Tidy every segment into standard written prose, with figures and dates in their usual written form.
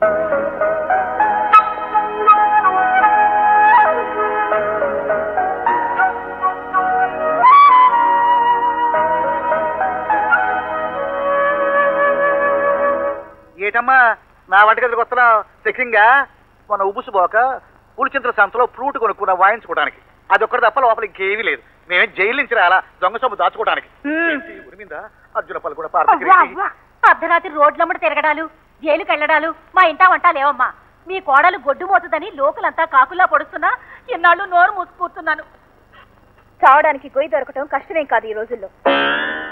ఏటమ్మా నా వంటగదికి వస్తున్నావు? సెక్సింగా మన ఉబుసుపోక పులిచింతల సంతలో ఫ్రూట్ కొనుక్కున్నా వాయించుకోవడానికి. అది ఒక్కటి తప్ప లోపల ఇంకేమీ లేదు. మేమే జైలు నుంచి రాలా దొంగ సొమ్ము దాచుకోవడానికి. ఉరిమిందా అర్జున పలు కూడా అర్ధరాత్రి రోడ్లమ్మడి తిరగడాలు, జైలుకి వెళ్ళడాలు మా ఇంటా వంట లేవమ్మా. మీ కోడలు గొడ్డు మోతుందని లోకలంతా కాకుల్లా పొడుస్తున్నా ఎన్నాళ్ళు నోరు మూసుకూర్చున్నాను. చావడానికి గొయ్యి దొరకటం కష్టమేం కాదు ఈ రోజుల్లో.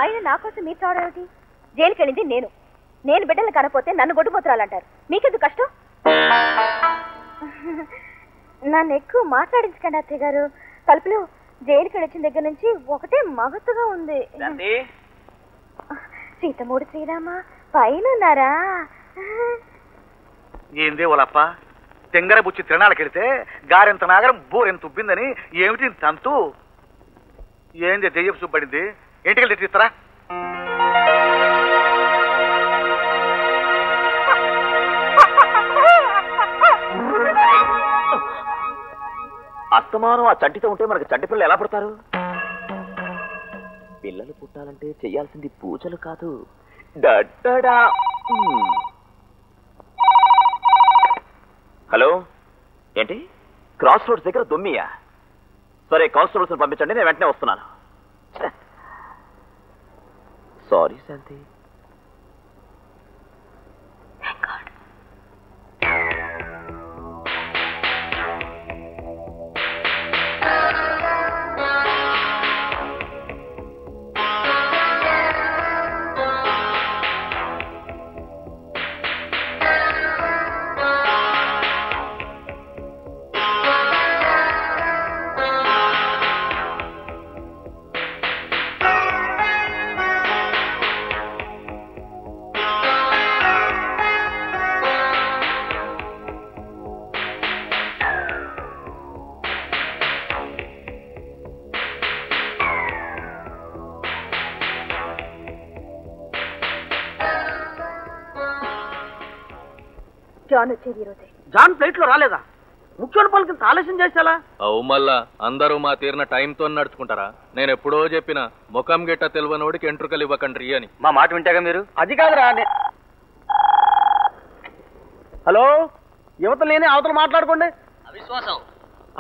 అయినా నా కోసం మీరు చావడం ఏమిటి? జైలుకి వెళ్ళింది నేను బిడ్డలు కనపోతే నన్ను గొడ్డుపోతురాలంటారు. మీకెందుకు కష్టం? నన్ను ఎక్కువ మాట్లాడించకండి అత్తయ్య గారు. కలుపులు జైలుకి వచ్చిన దగ్గర నుంచి ఒకటే మగతుగా ఉంది. సీతమూడు శ్రీరామ పైన ఉన్నారా? ఏందే వాళ్ళప్ప తెంగర బుచ్చి తిరణాలకెడితే గారెంత నాగరం బోరెంత ఉబ్బిందని ఏమిటి తంతు? ఏంది దెయ్యపు చూపడింది? ఇంటికి తెచ్చిస్తారా? అస్తమానం ఆ చంటితో ఉంటే మనకు చంటి పిల్లలు ఎలా పుడతారు? పిల్లలు పుట్టాలంటే చెయ్యాల్సింది పూజలు కాదు. హలో, ఏంటి క్రాస్ రోడ్స్ దగ్గర దొమ్మియా? సరే, కానిస్టేబుల్స్ పంపించండి, నేను వెంటనే వస్తున్నాను. సారీ శాంతి. జాన్ వచ్చేది ఈరోజే. జాన్ ఫ్లైట్ లో రాలేదా? ముఖ్యమైన పనులకి ఆలస్యం చేసేలా? అవు మళ్ళా అందరూ మా తీరిన టైంతో నడుచుకుంటారా? నేను ఎప్పుడో చెప్పిన ముఖం గిట్ట తెలియనోడికి ఎంట్రుకలు ఇవ్వకండ్రి అని. మా మాట వింటాగా మీరు? అది కాదురా. హలో, యువత లేని అవతల మాట్లాడుకోండి.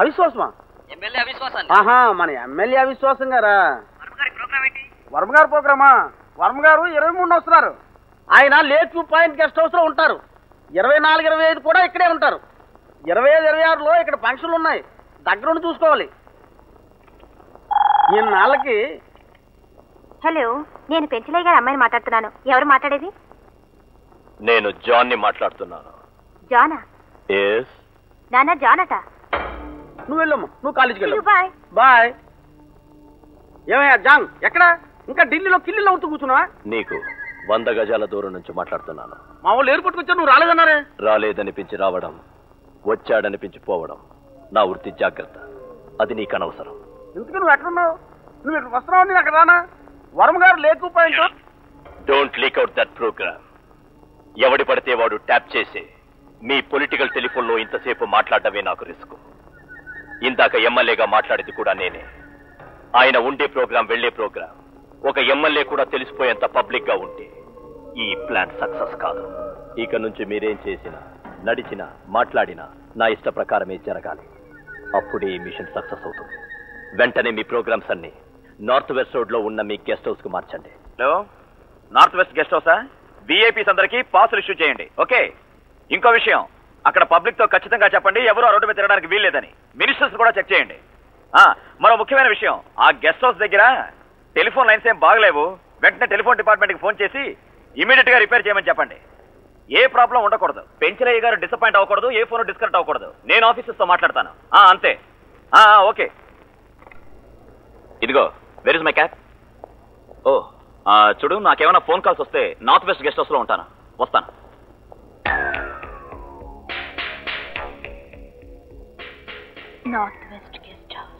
అవిశ్వాసమా? ఎమ్మెల్యే అవిశ్వాసాన్ని. ఆహా, మన ఎమ్మెల్యే అవిశ్వాసం గారా? వర్మ గారు ప్రోగ్రామా? వర్మ గారు 23 వస్తున్నారు. ఆయన lake view point guest house లో ఉంటారు. 24, 25 కూడా ఇక్కడే ఉంటారు. 25, 26లో ఇక్కడ ఫంక్షన్లు ఉన్నాయి. దగ్గరుండి చూసుకోవాలి. ఈనాళ్ళకి. హలో, నేను పెంచలయ్య గారు అమ్మాయిని మాట్లాడుతున్నాను. ఎవరు మాట్లాడేది? నేను జాన్ ని మాట్లాడుతున్నాను. జానా? ఎస్. నాన్న జానట. నువ్వు వెళ్ళమ్మా, నువ్వు కాలేజీకి వెళ్ళు. Bye bye. ఏమయ్యా జాన్, ఎక్కడ? ఇంకా ఢిల్లీలో కిల్లీలో ఉంటూ కూర్చున్నావా? నీకు 100 గజాల దూరం నుంచి మాట్లాడుతున్నాను. మా వాళ్ళు ఎయిర్పోర్ట్కి వచ్చా, నువ్వు రాలేదన్నారే? రాలేదనిపించి రావడం, వచ్చాడనిపించి పోవడం నా వృత్తి. జాగ్రత్త, అది నీకు అనవసరం. ఎందుకు నువ్వు ఎక్కడున్నావు? నువ్వు ఇక్కడ వస్తున్నావు, నేను అక్కడ రానా? వర్మ గారు లేకు point. Don't leak out that program. ఎవడి పడితే వాడు ట్యాప్ చేసి మీ పొలిటికల్ టెలిఫోన్లో ఇంతసేపు మాట్లాడటమే నాకు రిస్క్. ఇందాక ఎమ్మెల్యేగా మాట్లాడేది కూడా నేనే. ఆయన ఉండే ప్రోగ్రాం, వెళ్లే ప్రోగ్రాం ఒక ఎమ్మెల్యే కూడా తెలిసిపోయేంత పబ్లిక్ గా ఉంటే ఈ ప్లాన్ సక్సెస్ కాదు. ఇక నుంచి మీరేం చేసినా, నడిచినా, మాట్లాడినా నా ఇష్ట ప్రకారమే జరగాలి. అప్పుడే ఈ మిషన్ సక్సెస్ అవుతుంది. వెంటనే మీ ప్రోగ్రామ్స్ అన్ని నార్త్ వెస్ట్ రోడ్ లో ఉన్న మీ గెస్ట్ హౌస్ కు మార్చండి. హలో, నార్త్ వెస్ట్ గెస్ట్ హౌసా? విఐపీస్ అందరికీ పాసులు ఇష్యూ చేయండి. ఓకే. ఇంకో విషయం, అక్కడ పబ్లిక్ తో ఖచ్చితంగా చెప్పండి ఎవరు ఆ రోడ్డు మీద తిరగడానికి వీల్లేదని. మినిస్టర్స్ కూడా చెక్ చేయండి. మరో ముఖ్యమైన విషయం, ఆ గెస్ట్ హౌస్ దగ్గర టెలిఫోన్ లైన్స్ ఏం బాగలేవు. వెంటనే టెలిఫోన్ డిపార్ట్మెంట్ కి ఫోన్ చేసి ఇమీడియట్ గా రిపేర్ చేయమని చెప్పండి. ఏ ప్రాబ్లం ఉండకూడదు. పెంచలయ్య గారు డిసప్పాయింట్ అవ్వకూడదు, ఏ ఫోన్ డిస్కనెక్ట్ అవ్వకూడదు. నేను ఆఫీసర్స్ తో మాట్లాడతాను. అంతే. ఓకే. ఇదిగో, వెర్ ఇస్ మై క్యాబ్? ఓ, చూడు, నాకేమైనా ఫోన్ కాల్స్ వస్తే నార్త్ వెస్ట్ గెస్ట్ హౌస్ లో ఉంటాను. వస్తాను. North west guest house.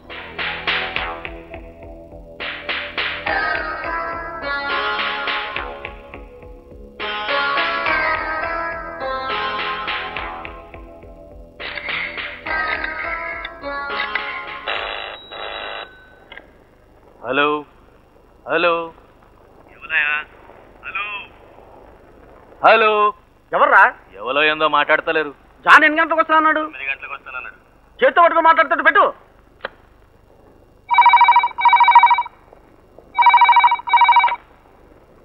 Hello. ఎవర్రా? ఎవరో ఏందో మాట్లాడతలేరు. జాన్ ఎన్ని గంటలకు వస్తానన్నాడు? 9 గంటలకు వస్తానన్నాడు. చేతితో పట్టుకుని మాట్లాడుతుంటే పెట్టు.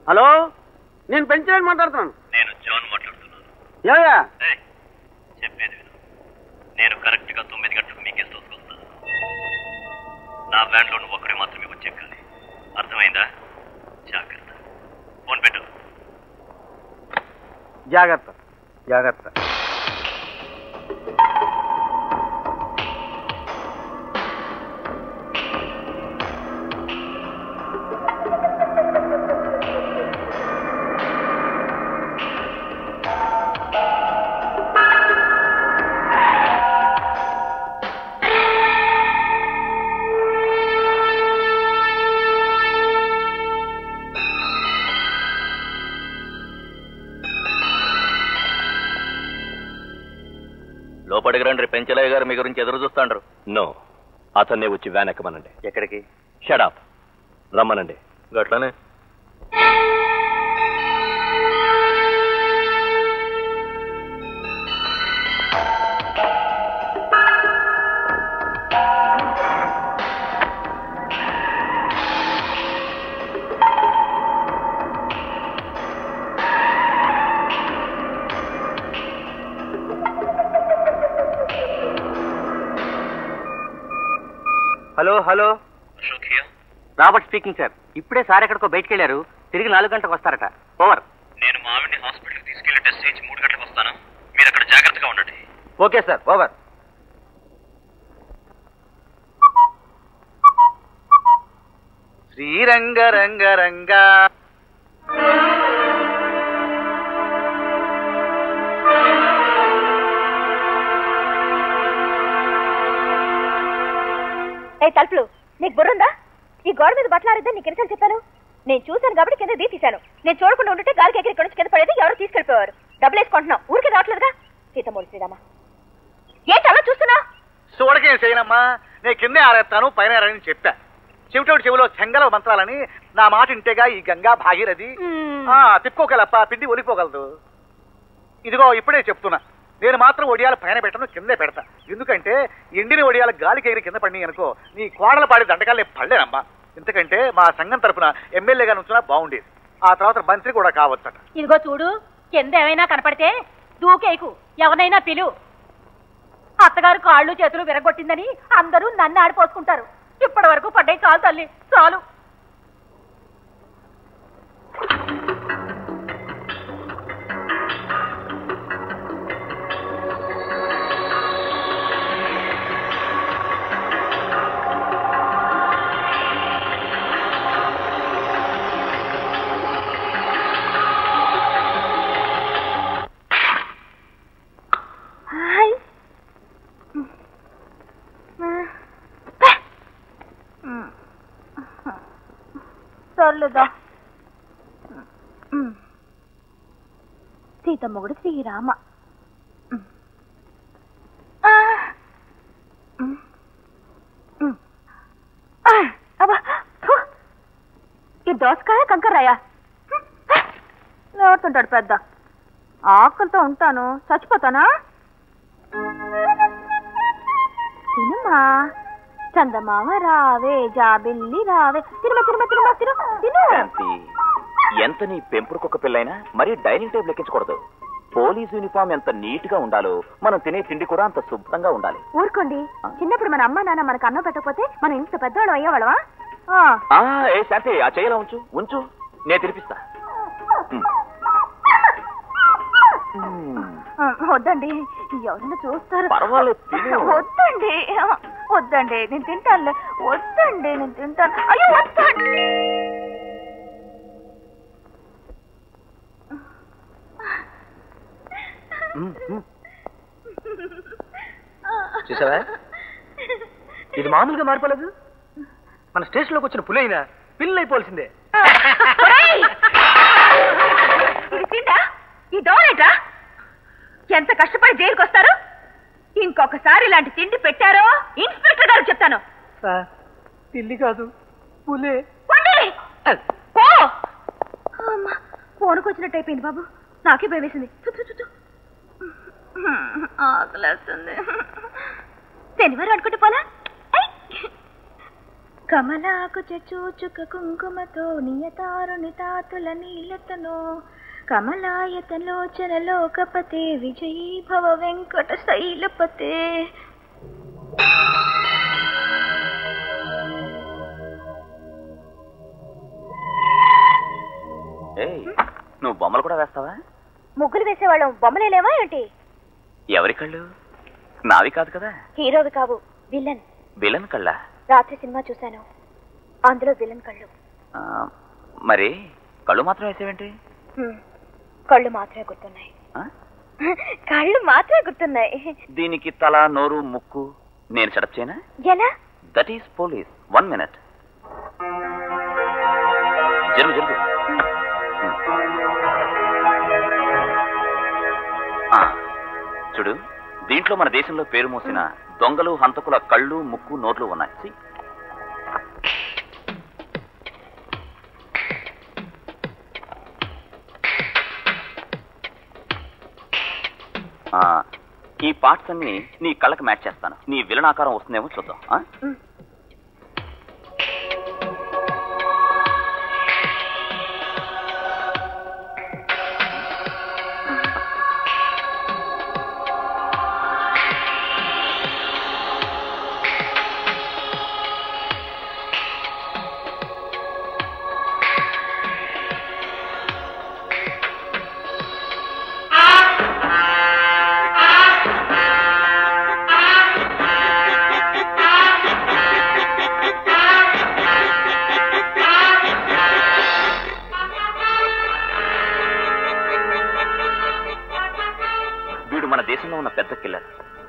హలో, నేను పెంచలేని మాట్లాడుతున్నాను. నేను జాన్ మాట్లాడుతున్నాను. ఏయా చెప్పేది విను. నేను కరెక్ట్ గా 9 గంటలకు మీ గెస్ట్ హౌస్కి వస్తాను. నా వ్యాన్లో నువ్వు ఒక్కడే మాత్రమే వచ్చేక్కాలి. అర్థమైందా? జాగ్రత్త. ఫోన్ పెట్టు. జాగ్రత్త జాగ్రత్త. లోపలికి రండి. పెంచలయ్య గారు మీ గురించి ఎదురు చూస్తాండ్రు. నో, అతన్నే వచ్చి వ్యాన్ ఎక్కమనండి. ఎక్కడికి? షడాప్. రమ్మనండి. గట్లనే. Hello hello, Robert speaking sir. ఇప్పుడే సార్ ఎక్కడికో బయటికి వెళ్ళారు. తిరిగి 4 గంటలకు వస్తారట. ఓవర్. నేను మా ఆవిడ్ని హాస్పిటల్కి తీసుకెళ్లి టెస్ట్ చేయించి 3 గంటలకు వస్తాను. మీరు అక్కడ జాగ్రత్తగా ఉండండి. Okay sir, over. శ్రీరంగ రంగ రంగ. ఏ తలుపులు, నీకు బుర్రుందా? ఈ గోడ మీద బట్టలు ఆరిద్దని నీకు ఎన్నిసార్లు చెప్పాను? నేను చూశాను కాబట్టి కింద తీసాను. నేను చూడకుండా ఉంటే గాలికి ఎగిరి ఇక్కడ నుంచి కింద పడేది, ఎవరు తీసుకెళ్ళిపోయారు. డబ్బులు వేసుకుంటున్నావు, ఊరికే రావట్లేదుగా. సీతమూలి శ్రీరామా, ఏంటి అలా చూస్తున్నా? చూడకేం చేయనమ్మా, నేను కిందే ఆరేస్తాను, పైన ఆరని చెప్పా. చెవిటోడు చెవిలో చెంగల మంత్రాలని నా మాట ఇంటేగా ఈ గంగా భాగీరథి. తిప్పుకోగలప్ప, పిండి ఒలిపోగలదు. ఇదిగో ఇప్పుడే చెప్తున్నా, నేను మాత్రం ఒడియాలు పైన పెట్టను, కిందే పెడతా. ఎందుకంటే ఎండిన ఒడియాలు గాలికి ఎగిరి కింద పడి అనుకో, నీ కోడలు పాడి దండకాలు నేను పడలేనమ్మా. ఎందుకంటే మా సంఘం తరఫున ఎమ్మెల్యేగా నుంచున్నా బాగుండేది. ఆ తర్వాత మంత్రి కూడా కావచ్చట. ఇదిగో చూడు, కింద ఏమైనా కనపడితే దూకేకు, ఎవరైనా పిలు. అత్తగారు కాళ్ళు చేతులు విరగొట్టిందని అందరూ నన్ను ఆడిపోసుకుంటారు. ఇప్పటి వరకు పడ్డాయి చాలు తల్లి, చాలు. సర్లేదా, సీతమ్మగుడు శ్రీరామ. ఈ దోసకాయ కంకర్రాయా ఎవరుతుంటాడు పెద్ద. ఆకలితో ఉంటాను, చచ్చిపోతానా? తినమ్మా, చందమామ రావే, జాబిల్లి రావే, తిరుమ తిరుమ తిరుమ తిరుమ తిను. ఎంత నీ పెంపుడు కుక్క పిల్లైనా మరీ డైనింగ్ టేబుల్ ఎక్కించకూడదు. పోలీస్ యూనిఫామ్ ఎంత నీట్ గా ఉండాలో మనం తినే తిండి కూడా అంత శుభ్రంగా ఉండాలి. ఊరుకోండి, చిన్నప్పుడు మన అమ్మ నాన్న మనకు అన్నం పెట్టకపోతే మనం ఇంత పెద్దవాళ్ళం అయ్యేవాళ్ళవా? ఏ శాంతి, ఆ చేయలా ఉంచు ఉంచు, నేను తినిపిస్తా. వద్దండి, ఎవరైనా చూస్తారు. పర్వాలేదు, తిను. వద్దండి వద్దండి, నేను తింటానులే. వద్దండి, నేను తింటాను. అయ్యో వద్దండి. చూసావా, ఇది మామూలుగా మారిపోలేదు. మన స్టేషన్ లోకి వచ్చిన పులైనా పిల్లలు అయిపోవాల్సిందే. ఈ డోరేటా ఎంత కష్టపడి జైలుకి వస్తారు. ఇంకొకసారి ఇలాంటి తిండి పెట్టారో ఇన్స్పెక్టర్ గారు చెప్తాను. పిల్లి కాదు, పులే. ఫోన్కి వచ్చినట్టు అయిపోయింది బాబు. నాకే భయం వేసింది. ఆకలేస్తుంది. శనివారం అనుకుంటూ పోలా. కమలాకు చూచుక కుంకుమతో నియతారుని తాతుల నీలతను కమలాయతలోచనలోకపతే విజయీ భవ వెంకట శైలపతే. నువ్వు బొమ్మలు కూడా వేస్తావా? ముగ్గులు వేసేవాళ్ళం బొమ్మలే లేవా ఏంటి? ఎవరి కళ్ళు? నావి కాదు కదా. హీరోవి కావు, విలన్. విలన్ కళ్ళ? రాత్రి సినిమా చూశాను, అందులో విలన్ కళ్ళు. మరి కళ్ళు మాత్రం వేసేవేంటి? కళ్ళు మాత్రమే గుర్తున్నాయి. కళ్ళు మాత్రమే గుర్తున్నాయి. దీనికి తల, నోరు, ముక్కు నేను సెటప్ చేయనా? ఎలా? That is police. 1 minute. జరుగు జరుగు. చూడు, దీంట్లో మన దేశంలో పేరు మోసిన దొంగలు, హంతకుల కళ్ళు, ముక్కు, నోట్లు ఉన్నాయి. ఈ పార్ట్స్ అన్ని నీ కళ్ళకి మ్యాచ్ చేస్తాను. నీ విలన్ ఆకారం వస్తుందేమో చూద్దాం.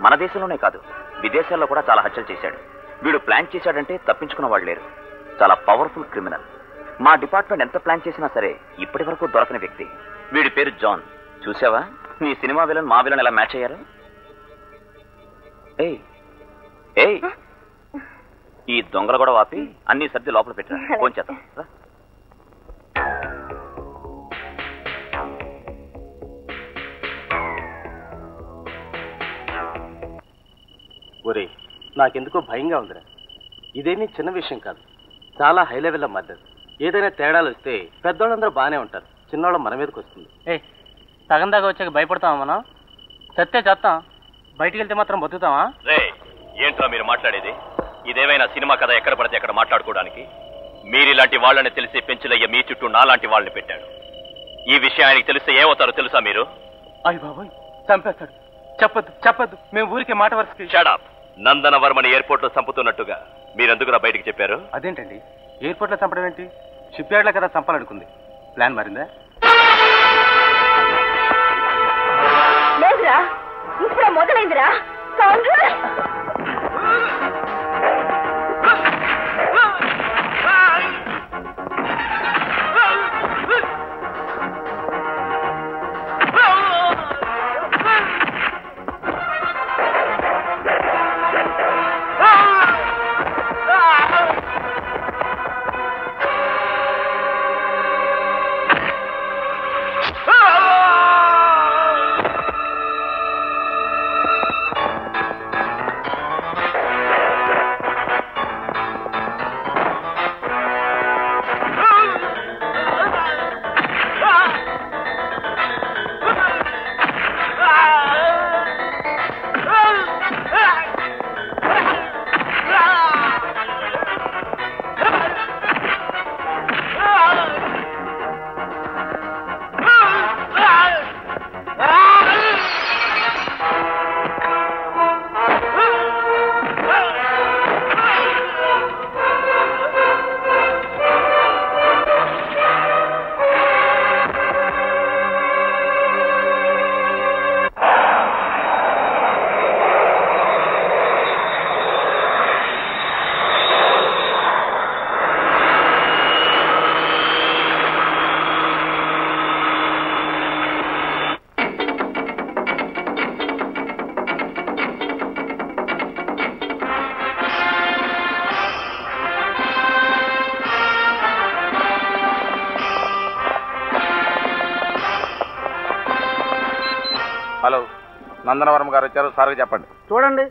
మన దేశంలోనే కాదు, విదేశాల్లో కూడా చాలా హత్యలు చేశాడు. వీడు ప్లాన్ చేశాడంటే తప్పించుకున్న వాళ్ళు లేరు. చాలా పవర్ఫుల్ క్రిమినల్. మా డిపార్ట్మెంట్ ఎంత ప్లాన్ చేసినా సరే ఇప్పటి వరకు దొరకని వ్యక్తి. వీడి పేరు జాన్. చూసావా నీ సినిమా విలన్ మా విలన్ ఎలా మ్యాచ్ అయ్యారు? ఏయ్ ఏయ్, ఈ దొంగలు కూడా వాపి అన్ని సర్ది లోపల పెట్టారు. ఫోన్ చేద్దాం. ఒరే, నాకెందుకో భయంగా ఉందిరా. ఇదేమీ చిన్న విషయం కాదు, చాలా హై లెవెల్లో మర్డర్. ఏదైనా తేడాలు వస్తే పెద్దోళ్ళందరూ బాగానే ఉంటారు, చిన్నోళ్ళం మన మీదకి వస్తుంది. సగం దాకా వచ్చాక భయపడతామా మనం? చస్తే చేస్తాం, బయటికి వెళ్తే మాత్రం బతుకుతామా? రే, ఏంట్రా మీరు మాట్లాడేది? ఇదేమైనా సినిమా కథ ఎక్కడ పడితే ఎక్కడ మాట్లాడుకోవడానికి? మీరిలాంటి వాళ్ళని తెలిసి పెంచులయ్య మీ చుట్టూ నాలాంటి వాళ్ళని పెట్టాడు. ఈ విషయం ఆయనకి తెలిస్తే ఏమవుతారో తెలుసా మీరు? అయ్య బాబోయ్, చంపేస్తాడు. చెప్పద్దు చెప్పద్దు, మేము ఊరికే మాట వరుసకి. Shut up. నందనవర్మని ఎయిర్పోర్ట్ లో చంపుతున్నట్టుగా మీరెందుకురా బయటికి చెప్పారు? అదేంటండి, ఎయిర్పోర్ట్ లో చంపడం ఏంటి? షిప్ యార్డ్ లో కదా చంపాలనుకుంది. ప్లాన్ మారిందా? లేదురా, ఇప్పుడే మొదలైందిరా. నందనవరం గారు వచ్చారు, సార్కి చెప్పండి. చూడండి,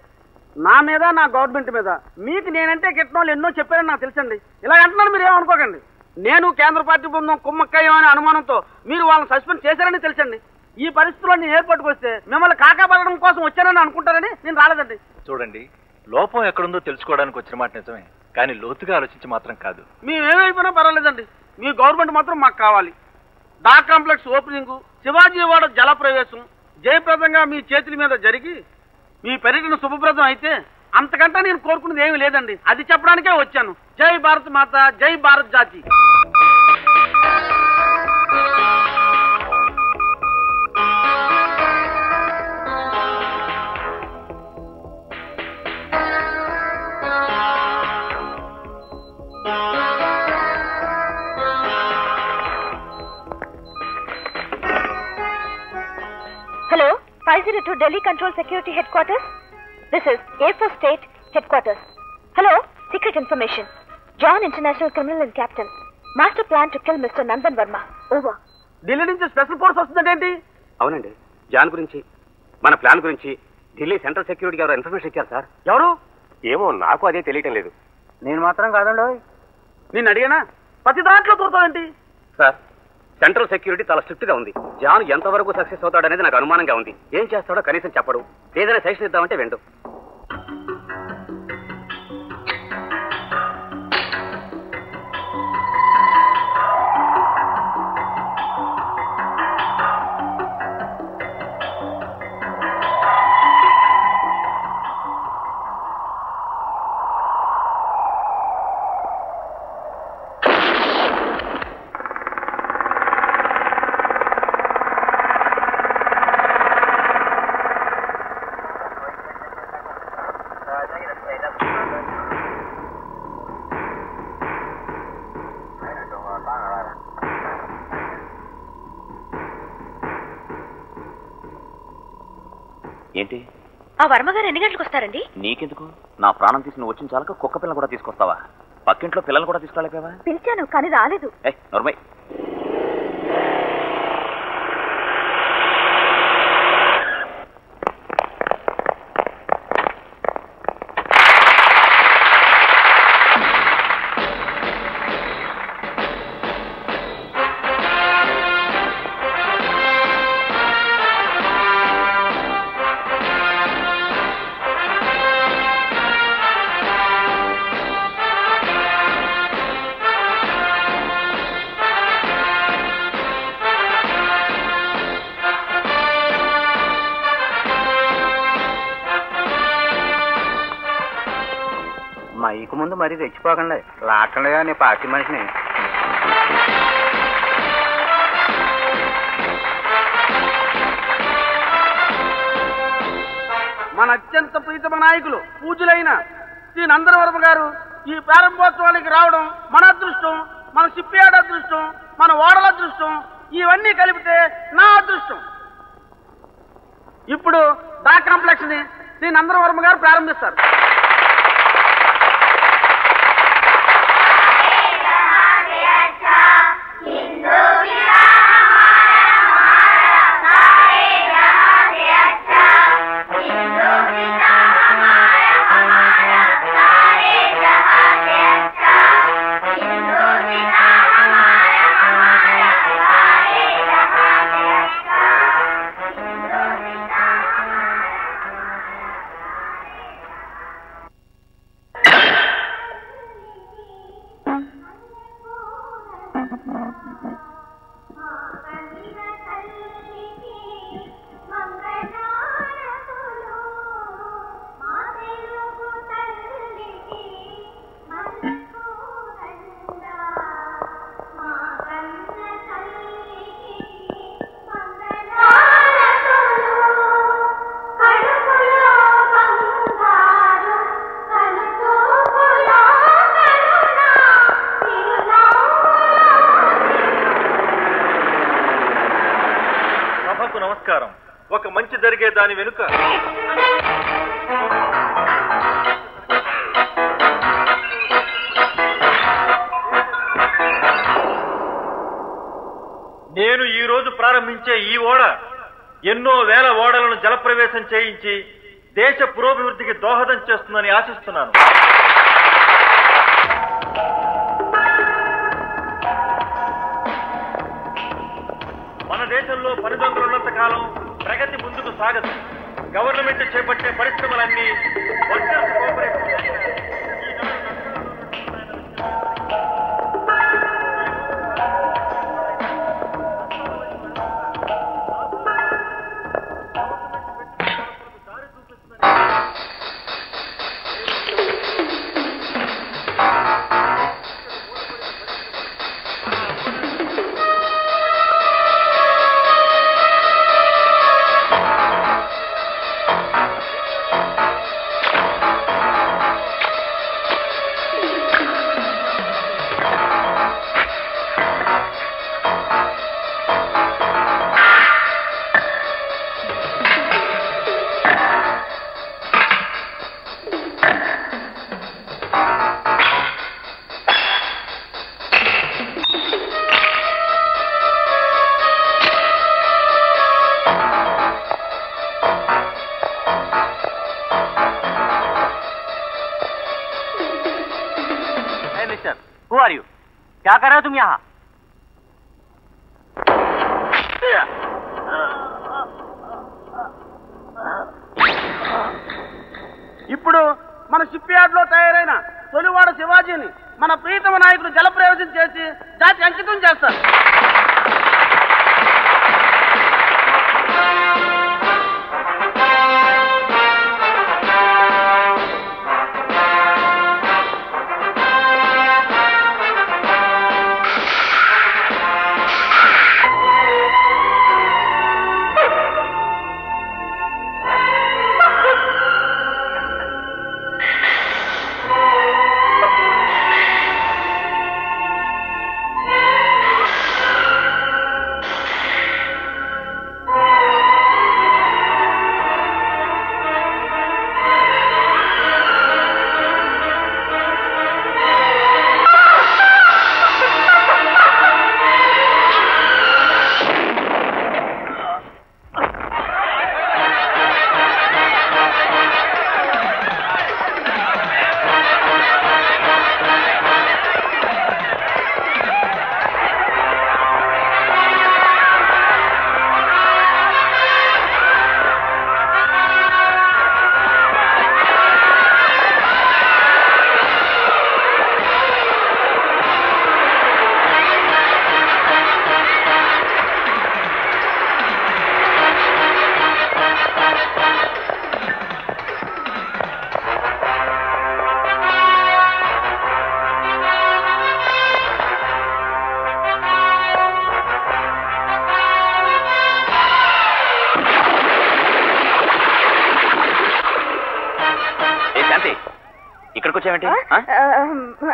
నా మీద నా గవర్నమెంట్ మీద మీకు నేనంటే గిట్టిన వాళ్ళు ఎన్నో చెప్పారని నాకు తెలుసండి. ఇలా అంటున్నాను, మీరు ఏమనుకోకండి. నేను కేంద్ర పార్టీ బృందం కుమ్మక్కయ్యో అనే అనుమానంతో మీరు వాళ్ళని సస్పెండ్ చేశారని తెలుసండి. ఈ పరిస్థితుల్లో నేను ఏర్పాటుకు వస్తే మిమ్మల్ని కాకాపడడం కోసం వచ్చానని అనుకుంటారని నేను రాలేదండి. చూడండి, లోపం ఎక్కడుందో తెలుసుకోవడానికి వచ్చిన మాట నిజమే, కానీ లోతుగా ఆలోచించి మాత్రం కాదు. మేమేమైపోయినా పర్వాలేదండి, మీ గవర్నమెంట్ మాత్రం మాకు కావాలి. డా కాంప్లెక్స్ ఓపెనింగ్, శివాజీవాడ జలప్రవేశం జయప్రదంగా మీ చేతుల మీద జరిగి మీ పర్యటన శుభప్రదం అయితే అంతకంటే నేను కోరుకున్నది ఏమీ లేదండి. అది చెప్పడానికే వచ్చాను. జై భారత్ మాత, జై భారత్ జాతి. Hello, 502 Delhi Control Security Headquarters. This is A for State Headquarters. Hello, secret information. John International Criminal and Capital. Master plan to kill Mr. Nandan Verma. Over. Delhi నుంచి స్పెషల్ ఫోర్స్ వస్తుందండి. అవునండి, జాన్ గురించి, మన ప్లాన్ గురించి Delhi central security ఎవరు information ఇచ్చారు sir. ఎవరు? ఏమో, నాకు అదే తెలియటం లేదు. నేను మాత్రం కాదండి. నేను అడిగానా? ప్రతి దాంట్లో దూరుతావేంటి సార్? సెంట్రల్ సెక్యూరిటీ చాలా స్ట్రిక్ట్ గా ఉంది. జాన్ ఎంతవరకు సక్సెస్ అవుతాడనేది నాకు అనుమానంగా ఉంది. ఏం చేస్తాడో కనీసం చెప్పడు. ఏదైనా సజెషన్ ఇద్దామంటే వెండు. ఏంటి? ఆ వర్మగారు ఎన్ని గంటలకు వస్తారండి? నీకెందుకు? నా ప్రాణం తీసి నువ్వు వచ్చిన చాలక కుక్క పిల్ల కూడా తీసుకొస్తావా? పక్కింట్లో పిల్లలు కూడా తీసుకురాలేకపోయావా? పిలిచాను కానీ రాలేదు. నోర్మై. మైకు ముందు మరీ తెచ్చిపోకండి, లాక్కండిగా నీ పార్టీ మనిషిని. మన అత్యంత ప్రీతమ నాయకులు పూజలైన శ్రీ నందనవరం గారు ఈ ప్రారంభోత్సవానికి రావడం మన అదృష్టం, మన షిప్యార్డ్ అదృష్టం, మన ఓడల అదృష్టం, ఇవన్నీ కలిపితే నా అదృష్టం. ఇప్పుడు డా కాంప్లెక్స్ ని శ్రీ నందనవరం గారు ప్రారంభిస్తారు. నమస్కారం. ఒక మంచి జరిగే దాని వెనుక నేను ఈ రోజు ప్రారంభించే ఈ ఓడ ఎన్నో వేల ఓడలను జలప్రవేశం చేయించి దేశ పురోభివృద్ధికి దోహదం చేస్తుందని ఆశిస్తున్నాను. మన దేశంలో పనిదొంగలున్నంత కాలం ప్రగతి ముందుకు సాగదు. గవర్నమెంట్ చేపట్టే పరిశ్రమలన్నీ workers cooperative Who are you? क्या कर रहे हो तुम यहाँ? ఇప్పుడు మన షిప్ యార్డ్ లో తయారైన తొలివాడ శివాజీని మన ప్రీతమ నాయకుడు జలప్రవేశం చేసి జాతి అంకితం చేస్తారు.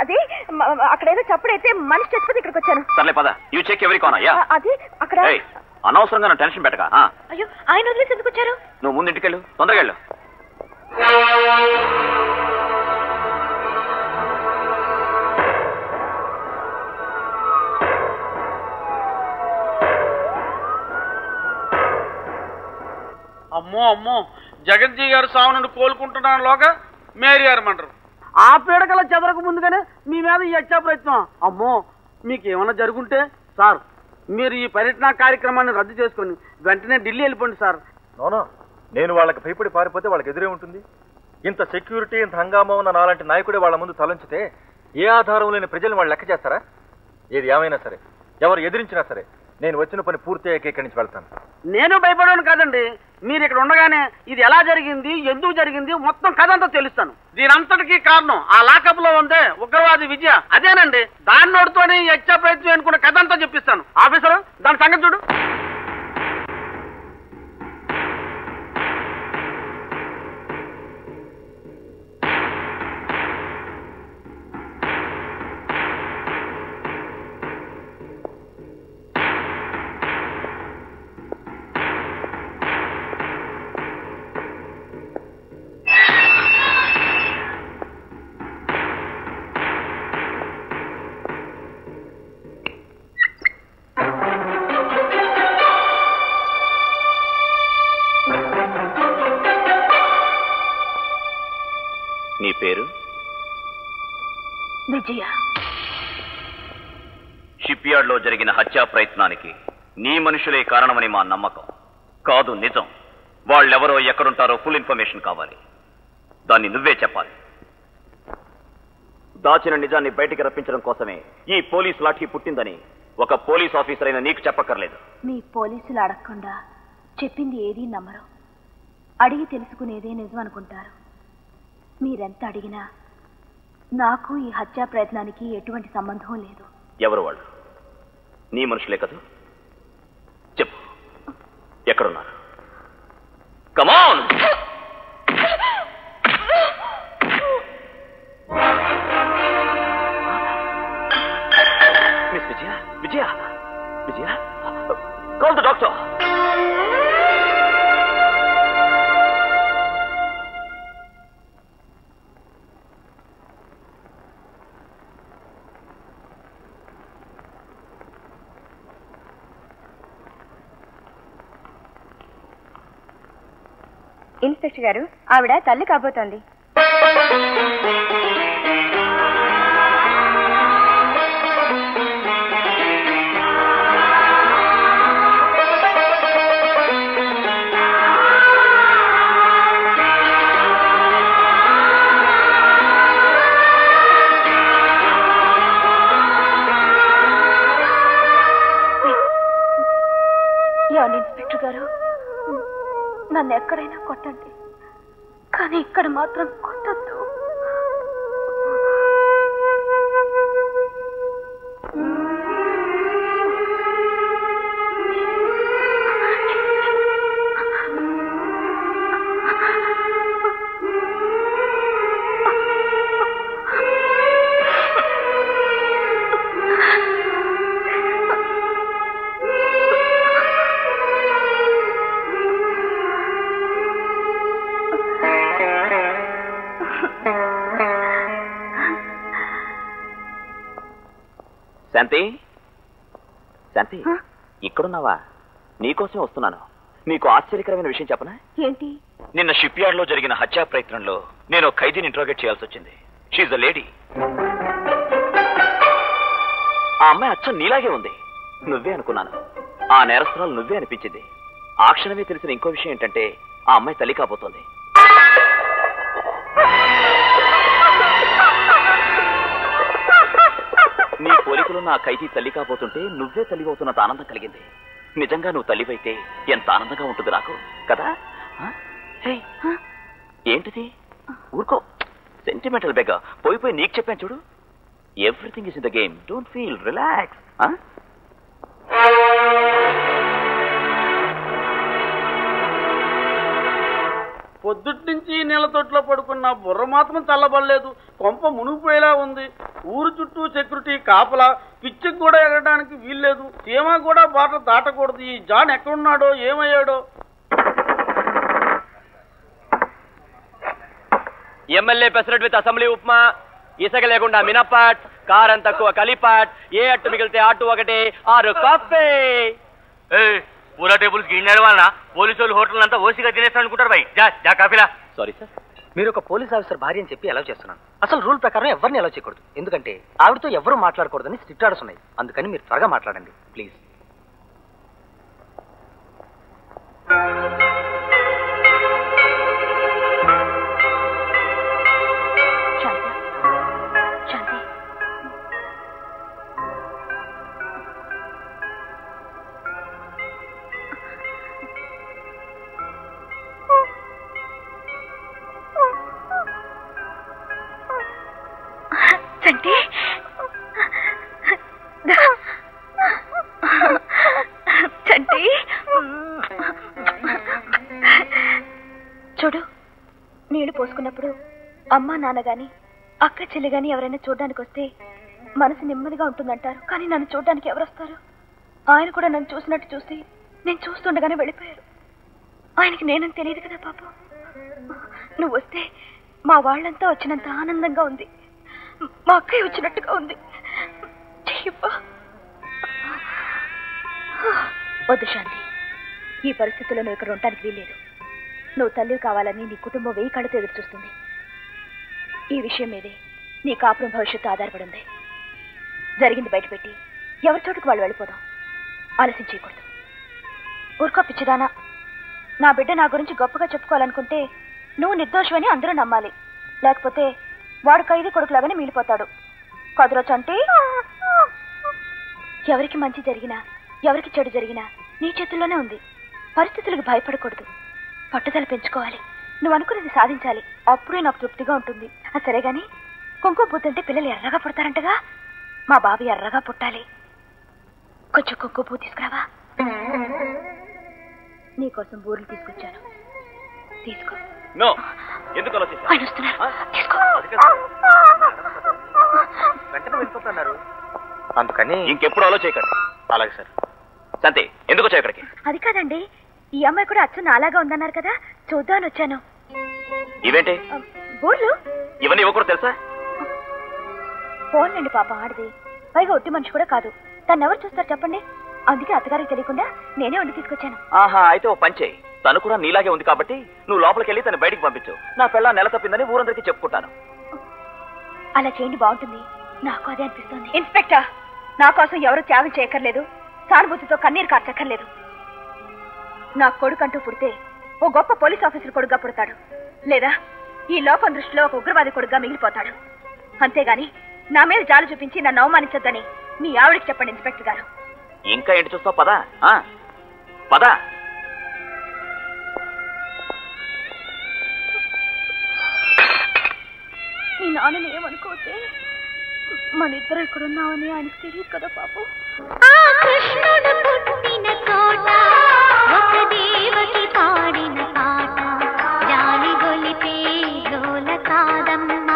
అది అక్కడేదో చప్పుడైతే మనిషి చచ్చిపోతే ఇక్కడికి వచ్చాను. సర్లే పద. యూ చెక్ ఎవరి కోనా. అది అక్కడ అనవసరంగా నన్ను టెన్షన్ పెట్టక. అయ్యో, ఆయన వదిలేసి ఎందుకు వచ్చారు? నువ్వు ముందు ఇంటికెళ్ళు, తొందరగా వెళ్ళు. అమ్మో అమ్మో, జగన్జీ గారు సావు నుండి కోలుకుంటున్నాలోగా మేరీ గారు అంటారు. ఆ పీడకల చెదరకు ముందుగానే మీ మీద ఈ హత్యా ప్రయత్నం. అమ్మో, మీకు ఏమైనా జరుగుంటే సార్ మీరు ఈ పర్యటన కార్యక్రమాన్ని రద్దు చేసుకొని వెంటనే ఢిల్లీ వెళ్ళిపోండి సార్. నోనో, నేను వాళ్ళకి భయపడి పారిపోతే వాళ్ళకి ఎదురే ఉంటుంది. ఇంత సెక్యూరిటీ, ఇంత హంగామా ఉన్న నాలాంటి నాయకుడే వాళ్ళ ముందు తలంచితే ఏ ఆధారం లేని ప్రజలను వాళ్ళు లెక్క చేస్తారా? ఏది ఏమైనా సరే, ఎవరు ఎదిరించినా సరే, నేను వచ్చిన పని పూర్తి అయ్యాక ఇక్కడి నుంచి వెళ్తాను. నేను భయపడను కాదండి, మీరు ఇక్కడ ఉండగానే ఇది ఎలా జరిగింది, ఎందుకు జరిగింది, మొత్తం కథ అంతా తెలుస్తాను. దీనంతటికీ కారణం ఆ లాకప్ లో ఉందే ఉగ్రవాది విజయ, అదేనండి. దాని నోటితోనే ఈ హత్యా ప్రయత్నం అనుకున్న కథ అంతా చెప్పిస్తాను. ఆఫీసరు, దాని సంగతి చూడు. పేరు? విజయ. షిప్ యార్డ్ లో జరిగిన హత్యా ప్రయత్నానికి నీ మనుషులే కారణమని మా నమ్మకం. కాదు, నిజం. వాళ్ళెవరో ఎక్కడుంటారో ఫుల్ ఇన్ఫర్మేషన్ కావాలి. దాన్ని నువ్వే చెప్పాలి. దాచిన నిజాన్ని బయటికి రప్పించడం కోసమే ఈ పోలీస్ లాఠీ పుట్టిందని ఒక పోలీస్ ఆఫీసర్ అయిన నీకు చెప్పక్కర్లేదు. మీ పోలీసులు అడగకుండా చెప్పింది ఏదీ నమ్మరు. అడిగి తెలుసుకునేదే నిజం అనుకుంటారు. మీరెంత అడిగినా నాకు ఈ హత్యా ప్రయత్నానికి ఎటువంటి సంబంధం లేదు. ఎవరు వాళ్ళు? నీ మనుషులే కదా? చెప్పు, ఎక్కడున్నారు? Come on! Miss Vijaya, Vijaya, Vijaya, call the doctor. Inspector గారు, ఆవిడ తల్లి కాబోతోంది. ఇన్స్పెక్టర్ గారు, నన్ను ఎక్కడైనా కొట్టండి, కానీ ఇక్కడ మాత్రం కొట్టద్దు. శాంతి, శాంతి, ఇక్కడున్నావా? నీకోసం వస్తున్నాను. నీకు ఆశ్చర్యకరమైన విషయం చెప్పనా? ఏంటి? నిన్న షిప్ యార్డ్ లో జరిగిన హత్యా ప్రయత్నంలో నేను ఖైదీని ఇంట్రోగేట్ చేయాల్సి వచ్చింది. She a lady. ఆ అమ్మాయి అచ్చం నీలాగే ఉంది. నువ్వే అనుకున్నాను. ఆ నేరస్తురాలు నువ్వే అనిపించింది. ఆ క్షణమే తెలిసిన ఇంకో విషయం ఏంటంటే ఆ అమ్మాయి తల్లి కాబోతోంది. నీ పోలికలు నా ఖైదీ తల్లి కాబోతుంటే నువ్వే తల్లి అవుతున్నంత ఆనందం కలిగింది. నిజంగా నువ్వు తల్లివైతే ఎంత ఆనందంగా ఉంటుంది నాకు కదా? ఏంటిది? ఊరుకో, సెంటిమెంటల్ బెగ్గ. పోయిపోయి నీకు చెప్పాను చూడు. Everything is in the game. Don't feel, relax. పొద్దుటి నుంచి నీళ్ళ తొట్లో పడుకున్న బుర్ర మాత్రం చల్లబడలేదు. కొంప మునిగిపోయేలా ఉంది. ఊరు చుట్టూ సెక్యూరిటీ కాపలా. పిచ్చికి కూడా ఎగరడానికి వీల్లేదు. సీమ కూడా బాట దాటకూడదు. ఈ జాన్ ఎక్కడున్నాడో ఏమయ్యాడో. MLA pesarattu with assembly upma, ఇసక లేకుండా మినపాట్, కారం తక్కువ కలిపాట్, ఏ అట్టు మిగిలితే అట్టు ఒకటి, 6 కాఫీ. పూరా టేబుల్స్ గిన్నెల వలన పోలీసు వాళ్ళు హోటల్ అంతా ఓసిగా తినేస్తాను అనుకుంటారు. బై జా కాఫీలా. సారీ సార్, మీరు ఒక పోలీస్ ఆఫీసర్ భార్య అని చెప్పి అలౌ చేస్తున్నాను. అసలు రూల్ ప్రకారం ఎవరిని అలౌ చేయకూడదు. ఎందుకంటే ఆవిడతో ఎవరు మాట్లాడకూడదని స్ట్రిక్ట్ ఆర్డర్స్ ఉన్నాయి. అందుకని మీరు త్వరగా మాట్లాడండి ప్లీజ్. చూడు, నీళ్లు పోసుకున్నప్పుడు అమ్మ నాన్న గాని అక్క చెల్లి గాని ఎవరైనా చూడడానికి వస్తే మనసు నెమ్మదిగా ఉంటుందంటారు. కానీ నన్ను చూడడానికి ఎవరు వస్తారు? ఆయన కూడా నన్ను చూసినట్టు చూసి నేను చూస్తుండగానే వెళ్ళిపోయారు. ఆయనకి నేనని తెలియదు కదా పాపం. నువ్వు వస్తే మా వాళ్ళంతా వచ్చినంత ఆనందంగా ఉంది. మా అక్కయ్య వచ్చినట్టుగా ఉంది. వద్దు శాంతి, ఈ పరిస్థితుల్లో నువ్వు ఇక్కడ ఉండటానికి వీల్లేదు. నువ్వు తల్లి కావాలని నీ కుటుంబం 1000 కళ్ళతో ఎదురు చూస్తుంది. ఈ విషయం మీదే నీ కాపురం భవిష్యత్తు ఆధారపడి ఉంది. జరిగింది బయటపెట్టి ఎవరి చోటుకు వాళ్ళు వెళ్ళిపోదాం. ఆలస్యం చేయకూడదు. ఊరుకో పిచ్చిదానా. నా బిడ్డ నా గురించి గొప్పగా చెప్పుకోవాలనుకుంటే నువ్వు నిర్దోషమని అందరూ నమ్మాలి. లేకపోతే వాడు ఖైదీ కొడుకులాగానే మిగిలిపోతాడు. కదురొచ్చంటే ఎవరికి మంచి జరిగినా ఎవరికి చెడు జరిగినా నీ చేతుల్లోనే ఉంది. పరిస్థితులకు భయపడకూడదు. పట్టుదల పెంచుకోవాలి. నువ్వు అనుకున్నది సాధించాలి. అప్పుడే నాకు తృప్తిగా ఉంటుంది. సరే గాని కుంకుమ పూతుంటే పిల్లలు ఎర్రగా పుడతారంటగా. మా బాబు ఎర్రగా పుట్టాలి. కొంచెం కుంకుమ పువ్వు తీసుకురావా? నీకోసం బూరెలు తీసుకొచ్చాను. తీసుకో. ఎందుకు ఆయన వస్తున్నారు. తీసుకో. వెంటనే వెళ్ళిపోతున్నారు. అందుకని ఇంకెప్పుడు ఆలోచించకండి. అలాగే సార్. సంతే ఎందుకు వచ్చావు ఇక్కడికి? అది కాదండి, ఈ అమ్మాయి కూడా అచ్చు నాలాగా ఉందన్నారు కదా, చూద్దామని వచ్చాను. ఇవేంటి బూర్లు? ఇవన్నీ ఇవ్వకూడదు తెలుసా? ఫోన్లండి పాప ఆడిది. పైగా ఒట్టి మనిషి కూడా కాదు. తను ఎవరు చూస్తారు చెప్పండి. అందుకే అత్తగారికి తెలియకుండా నేనే వండి తీసుకొచ్చాను. ఆహా, అయితే ఓ పని చేయి. తను కూడా నీలాగే ఉంది కాబట్టి నువ్వు లోపలికి వెళ్ళి తను బయటికి పంపించు. నా పిల్ల నెల తప్పిందని ఊరందరికీ చెప్పుకుంటాను. అలా చేయండి, బాగుంటుంది. నాకు అదే అనిపిస్తుంది. ఇన్స్పెక్టర్, నా కోసం ఎవరు త్యాగం చేయక్కర్లేదు. సానుభూతితో కన్నీరు కార్చక్కర్లేదు. నా కొడుకంటూ పుడితే ఓ గొప్ప పోలీస్ ఆఫీసర్ కొడుగ్గా పుడతాడు, లేదా ఈ లోకం దృష్టిలో ఒక ఉగ్రవాది కొడుగ్గా మిగిలిపోతాడు. అంతేగాని నా మీద జాలు చూపించి నన్ను అవమానించొద్దని మీ ఆవిడికి చెప్పండి ఇన్స్పెక్టర్ గారు. ఇంకా ఏంటి చూస్తావు? పదా పదా. మీ నాన్నని ఏమనుకోతే మన ఇద్దరు ఎక్కడున్నామని ఆయనకు తెలియదు కదా పాపం. కృష్ణుడు పుట్టిన చోట ఒక దేవకి పాడిన పాట జాలి గొలిపే లోల కాదమ్మ,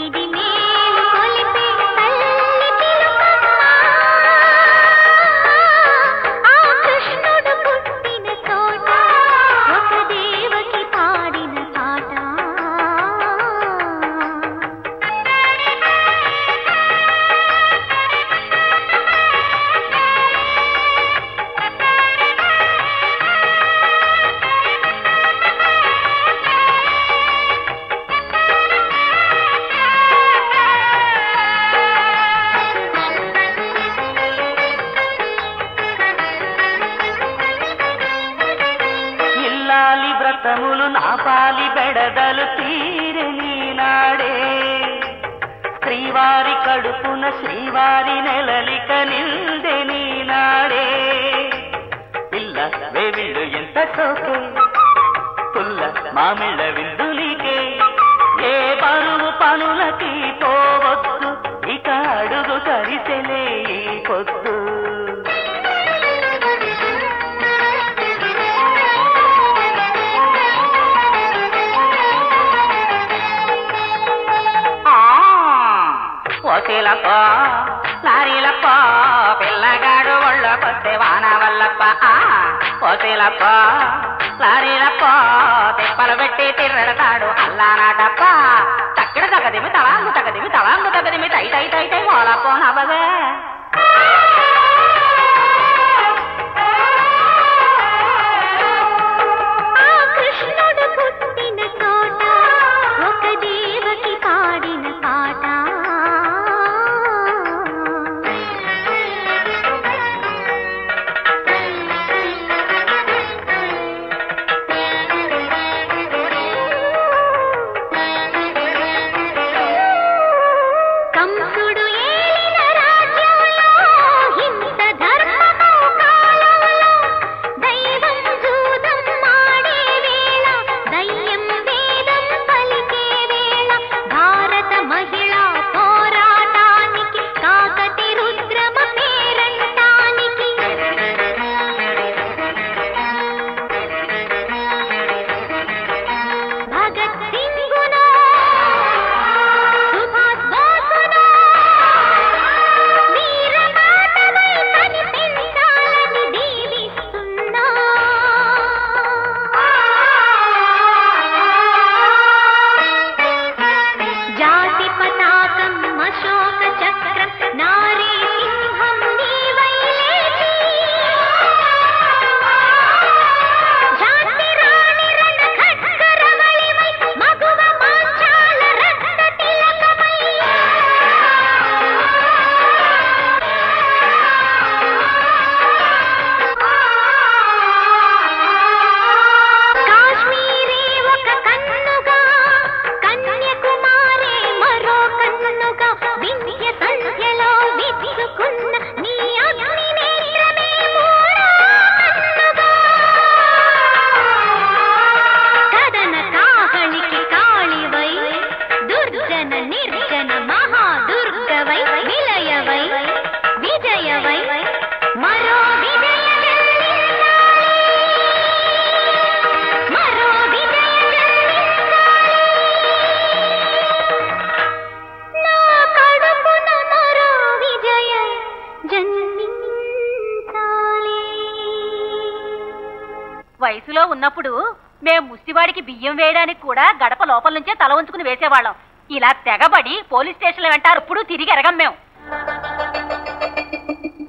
ఇది మేలు కొలిపే తల్లి పిలుపమ్మ. ఆ కృష్ణుడు పుట్టిన చోట ఒక దేవకి పాడిన పాట. వ్రతములు నాపాలి బెడదలు తీరని నాడే, శ్రీవారి కడుపున శ్రీవారి నెలలిక నిందెని నాడే. పిల్ల వేవిళ్ళు ఎంత సోకే, పుల్ల మామిళ్ళ విందు నీకే. ఏ పరువు పనులకి పోవద్దు, ఇక అడుగు తరిసెలే ఈ పొద్దు. ఓసీలప్ప లారీలప్ప పిల్లగాడు ఒళ్ళకొస్తే వాన వల్లప్ప. ఓసీలప్ప లారీలప్ప తిప్పలు పెట్టి తిర్రెడతాడు అల్లానాటప్ప. తక్కిడ తగదిమి తలాంగు తగదిమి తలాంగు తగదిమి టై టై టై టై ఓలప్పో నవ్వదే. కృష్ణుడు పుట్టిన చోట ఒక దేవకి పాడిన పాట. కంసుడు ఏలిన రాజ్యంలో హింస ధర్మము కాలంలో దైవం జూదం మాడే వేళ, దయ్యం వేదం పలికే వేళ, భారత మహిళా పోరాటానికి కాకతి రుద్రమ పేరంటానికి. భగత్ సింగునో సుభాష్ బోసునో వీరమాతమై కనిపించాలని దీవిస్తున్నా. జాతి పతాకం అశోక చక్రం నారీ సింహం నీవై లేచి, జాతి రాణి రణ ఖడ్గరవళివై మగ వయసులో ఉన్నప్పుడు మేం ముష్టివాడికి బియ్యం వేయడానికి కూడా గడప లోపల నుంచే తల ఉంచుకుని వేసేవాళ్ళం. ఇలా తెగబడి పోలీస్ స్టేషన్లో వెంటారు ఇప్పుడు తిరిగి ఎరగం మేము.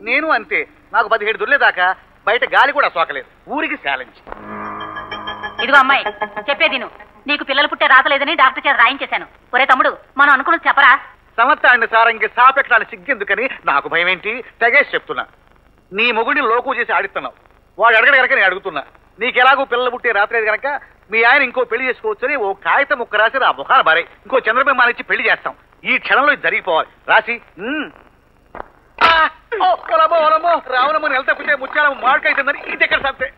నేను అంతే. నాకు 17 దొర్లేదాకా బయట గాలి కూడా సోకలేదు. ఊరికి ఛాలెంజ్. ఇదిగో అమ్మాయి, చెప్పేది నువ్వు. నీకు పిల్లలు పుట్టే రాతలేదని డాక్టర్ చేత రాయించేశాను. ఒరే తమ్ముడు, మనం అనుకున్నది చెప్పరా? సమర్థాన్ని సార్ ఇంక సాపెట్టాలని సిగ్గెందుకని నాకు భయం ఏంటి? తెగేసి చెప్తున్నా. నీ మొగుడిని లోకు చేసి ఆడిస్తున్నావు. వాడు అడగడ కనుక నేను అడుగుతున్నా. నీకెలాగో పిల్లలు పుట్టే రాత్రేది కనుక మీ ఆయన ఇంకో పెళ్లి చేసుకోవచ్చని ఓ కాగితం ముక్క రాసి ఆ ముఖాన బారే ఇంకో చంద్రబాబు ఇచ్చి పెళ్లి చేస్తాం. ఈ క్షణంలో జరిగిపోవాలి. రాసి రావణమని వెళ్తే పుట్టే ముత్యాల మాడుకైతుందని ఇది ఎక్కడ సాపితే.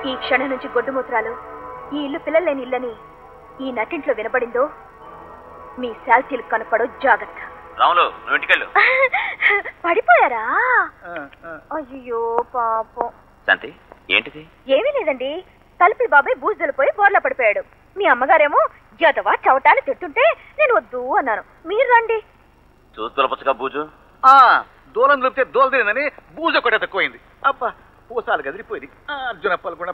ఈ క్షణం నుంచి గొడ్డుమూత్రాలు ఈ ఇల్లు పిల్లలు లేని ఇల్లని ఈ నటింట్లో వినబడిందో మీ శాల్తీలు కనపడో జాగ్రత్త. రాములు, నువ్వు ఇంటికెళ్ళు. పడిపోయారా? అయ్యో పాపం. శాంతి, ఏంటిది? ఏమీ లేదండి, తలుపుల బాబాయ్ బూజులిపోయి బోర్లా పడిపోయాడు. మీ అమ్మగారేమో జతవా చవటాన్ని తిట్టుంటే నేను వద్దు అన్నాను. మీరు రండి. చూస్తులపచ్చగా బూజు దూలం దొరికితే దూల తిరిందని బూజు ఒకటే తక్కువైంది. అబ్బా పూసాలు గదిలిపోయింది. అర్జున పలుకుండా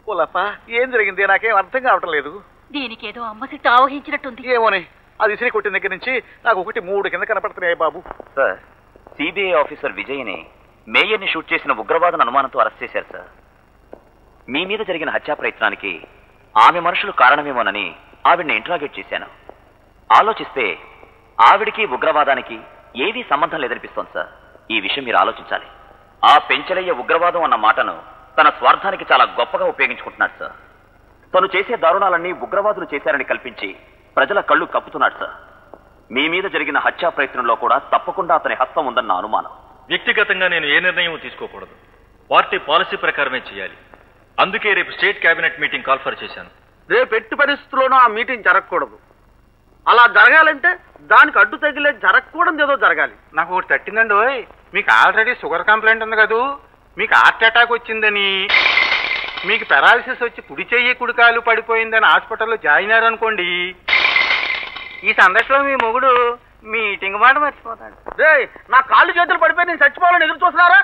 పోలప్ప, ఏం జరిగింది నాకేం అర్థం కావటం లేదు. దీనికేదో అమ్మ సిట్టు ఆవహించినట్టుంది. ఏమోని, అది ఇసిరి కొట్టిన దగ్గర నుంచి నాకు 1, 3 కింద కనపడుతున్నాయి బాబు. సార్, సిబిఐ ఆఫీసర్ విజయ్ని మేయర్ని షూట్ చేసిన ఉగ్రవాదం అనుమానంతో అరెస్ట్ చేశారు సార్. మీ మీద జరిగిన హత్యా ప్రయత్నానికి ఆమె మనుషులు కారణమేమోనని ఆవిడ్ని ఇంట్రాగేట్ చేశాను. ఆలోచిస్తే ఆవిడికి ఉగ్రవాదానికి ఏదీ సంబంధం లేదనిపిస్తోంది సార్. ఈ విషయం మీరు ఆలోచించాలి. ఆ పెంచలయ్య ఉగ్రవాదం అన్న మాటను తన స్వార్థానికి చాలా గొప్పగా ఉపయోగించుకుంటున్నాడు సార్. తను చేసే దారుణాలన్నీ ఉగ్రవాదులు చేశారని కల్పించి ప్రజల కళ్ళు కప్పుతున్నాడు సార్. మీ మీద జరిగిన హత్యా ప్రయత్నంలో కూడా తప్పకుండా అతని హస్తం ఉందన్న అనుమానం. వ్యక్తిగతంగా నేను ఏ నిర్ణయం తీసుకోకూడదు. పార్టీ పాలసీ ప్రకారమే చేయాలి. అందుకే రేపు స్టేట్ కేబినెట్ మీటింగ్ కాల్ఫర్ చేశాను. రేపు ఎట్టి పరిస్థితుల్లోనూ ఆ మీటింగ్ జరగకూడదు. అలా జరగాలంటే దానికి అడ్డు తగిలే జరగకూడదు ఏదో జరగాలి. నాకు ఒకటి తట్టిందండి. మీకు ఆల్రెడీ షుగర్ కంప్లైంట్ ఉంది కదూ. మీకు హార్ట్ అటాక్ వచ్చిందని, మీకు పెరాలసిస్ వచ్చి కుడి చెయ్యి కుడికాలు పడిపోయిందని హాస్పిటల్లో జాయిన్ అయ్యారు అనుకోండి. ఈ సందర్భంలో మీ మొగుడు మీటింగ్ మాట మర్చిపోతాడు. నా కాళ్ళు చేతులు పడిపోయి నేను చచ్చిపోవాలని ఎదురు చూస్తున్నారా?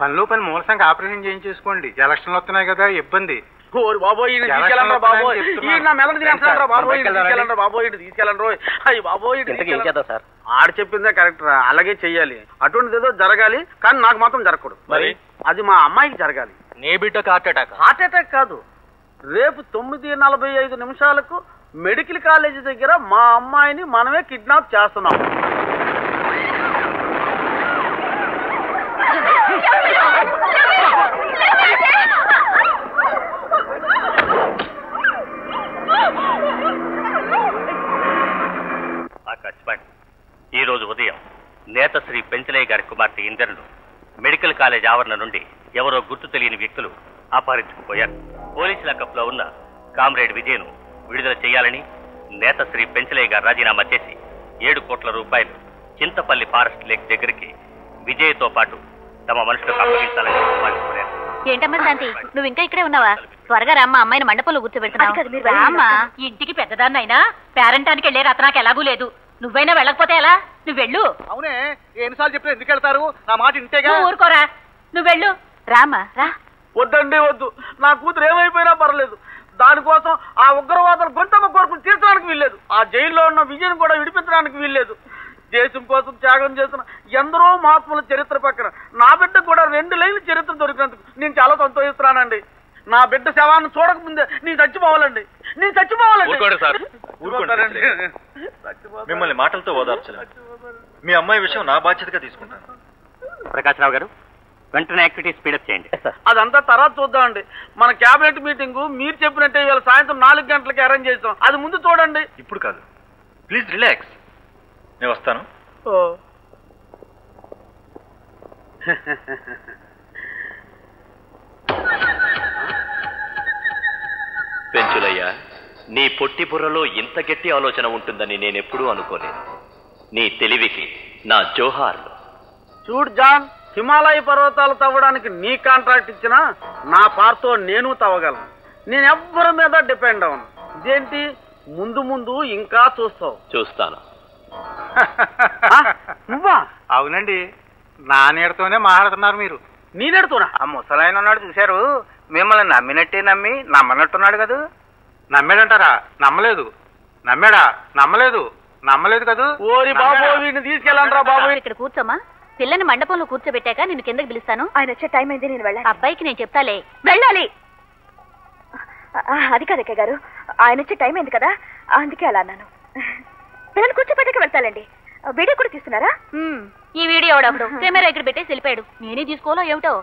పనిలో పని మూలసంగా ఆపరేషన్ చేయించేసుకోండి. ఎలక్షన్లు వస్తున్నాయి కదా, ఇబ్బంది. ఆడు చెప్పిందే కరెక్ట్ రా, అలాగే చెయ్యాలి. అటువంటిది ఏదో జరగాలి, కానీ నాకు మాత్రం జరగకూడదు. మరి అది మా అమ్మాయికి జరగాలి. నీ బిడ్డకు హార్ట్ అటాక్? హార్ట్ అటాక్ కాదు, రేపు 9:45 మెడికల్ కాలేజీ దగ్గర మా అమ్మాయిని మనమే కిడ్నాప్ చేస్తున్నాం. ఈ రోజు ఉదయం నేత శ్రీ పెంచలయ్య గారి కుమార్తె ఇందరును మెడికల్ కాలేజ్ ఆవరణ నుండి ఎవరో గుర్తు తెలియని వ్యక్తులు అపహరించుకుపోయారు. పోలీసుల కప్లో ఉన్న కామ్రేడ్ విజయ్ను విడుదల చేయాలని నేత శ్రీ పెంచలయ్య గారు రాజీనామా చేసి 7 కోట్ల రూపాయలు చింతపల్లి ఫారెస్ట్ లేక్ దగ్గరికి విజయ్తో పాటు తమ మనుషులకు అప్పగించాలని వాళ్ళు కోరారు. ఏంటమ్మా శాంతి, నువ్వు ఇంకా ఇక్కడే ఉన్నావా? త్వరగా రామ్మ, అమ్మాయిని మండపంలో కూర్చోబెడుతున్నా. ఇంటికి పెద్దదాన్నైనా పేరంటానికి వెళ్ళే రత్నాకి ఎలాగూ లేదు. నువ్వైనా వెళ్ళకపోతే ఎలా? నువ్వు వెళ్ళు. అవునే, ఎన్నిసార్లు చెప్పినా ఎందుకు వెళ్తారు? నా మాట ఇంటేగా. ఊరుకోరా, నువ్వు వెళ్ళు. రామా రా. వద్దండి వద్దు, నా కూతురు ఏమైపోయినా పర్లేదు. దానికోసం ఆ ఉగ్రవాదులు గొంతమ్మ కోరుకుని తీర్చడానికి వీల్లేదు. ఆ జైల్లో ఉన్న విజయను కూడా విడిపించడానికి వీల్లేదు. దేశం కోసం త్యాగం చేసిన ఎందరో మహాత్ముల చరిత్ర పక్కన నా బిడ్డ కూడా 2 లైన్ల చరిత్ర దొరికినందుకు నేను చాలా సంతోషిస్తున్నానండి. నా బిడ్డ శవాన్ని చూడకముందే నేను చచ్చిపోవాలండి, నేను చచ్చిపోవాలండి. మిమ్మల్ని మాటలతో ఓదార్చలేదు. మీ అమ్మాయి విషయం నా బాధ్యతగా తీసుకుంటాను. ప్రకాశ్రావు గారు, వెంటనే యాక్టివిటీ స్పీడప్ చేయండి. అదంతా తర్వాత చూద్దామండి. మన క్యాబినెట్ మీటింగ్ మీరు చెప్పినట్టే ఇవాళ సాయంత్రం 4 గంటలకి అరేంజ్ చేస్తాం. అది ముందు చూడండి. ఇప్పుడు కాదు, ప్లీజ్ రిలాక్స్. నేను వస్తాను. పెంచులయ్య, నీ పొట్టి బుర్రలో ఇంత గట్టి ఆలోచన ఉంటుందని నేనెప్పుడూ అనుకోలేదు. నీ తెలివికి నా జోహార్లు. చూడు జాన్, హిమాలయ పర్వతాలు తవ్వడానికి నీ కాంట్రాక్ట్ ఇచ్చినా నా పార్తో నేను తవ్వగలను. నేను ఎవ్వరి మీద డిపెండ్ అవను. ఇదేంటి, ముందు ముందు ఇంకా చూస్తావు? చూస్తాను. నువ్వా? అవునండి, నా నీడతోనే మాట్లాడుతున్నారు మీరు. నేనెడుతున్నా ఆ ముసలాయన ఉన్నాడు చూశారు, మిమ్మల్ని నమ్మినట్టే నమ్మి నమ్మనట్టున్నాడు కదా. నమ్మాడంటారా? నమ్మలేదు. నమ్మాడా? నమ్మలేదు. నమ్మలేదు కదా. ఓరి బాబు వీడిని తీసుకెళ్ళండిరా బాబు. ఇక్కడ కూర్చోమా, పిల్లని మండపంలో కూర్చోబెట్టాక నిన్ను కిందకి పిలుస్తాను. ఆయన వచ్చే టైం అయింది, నేను వెళ్ళాలి. అబ్బాయికి నేను చెప్తాలే. వెళ్ళాలి. అది కాదక్క గారు, ఆయన వచ్చే టైం అయింది కదా, అందుకే అలా అన్నాను. పిల్లలు కూర్చోబెట్టక వెళ్తాలండి. వీడియో కూడా తీస్తున్నారా? ఈ వీడియో ఎవడప్పుడు కెమెరా ఇక్కడ పెట్టేసి వెళ్ళిపోయాడు. నేనే తీసుకోవాలో ఏమిటో.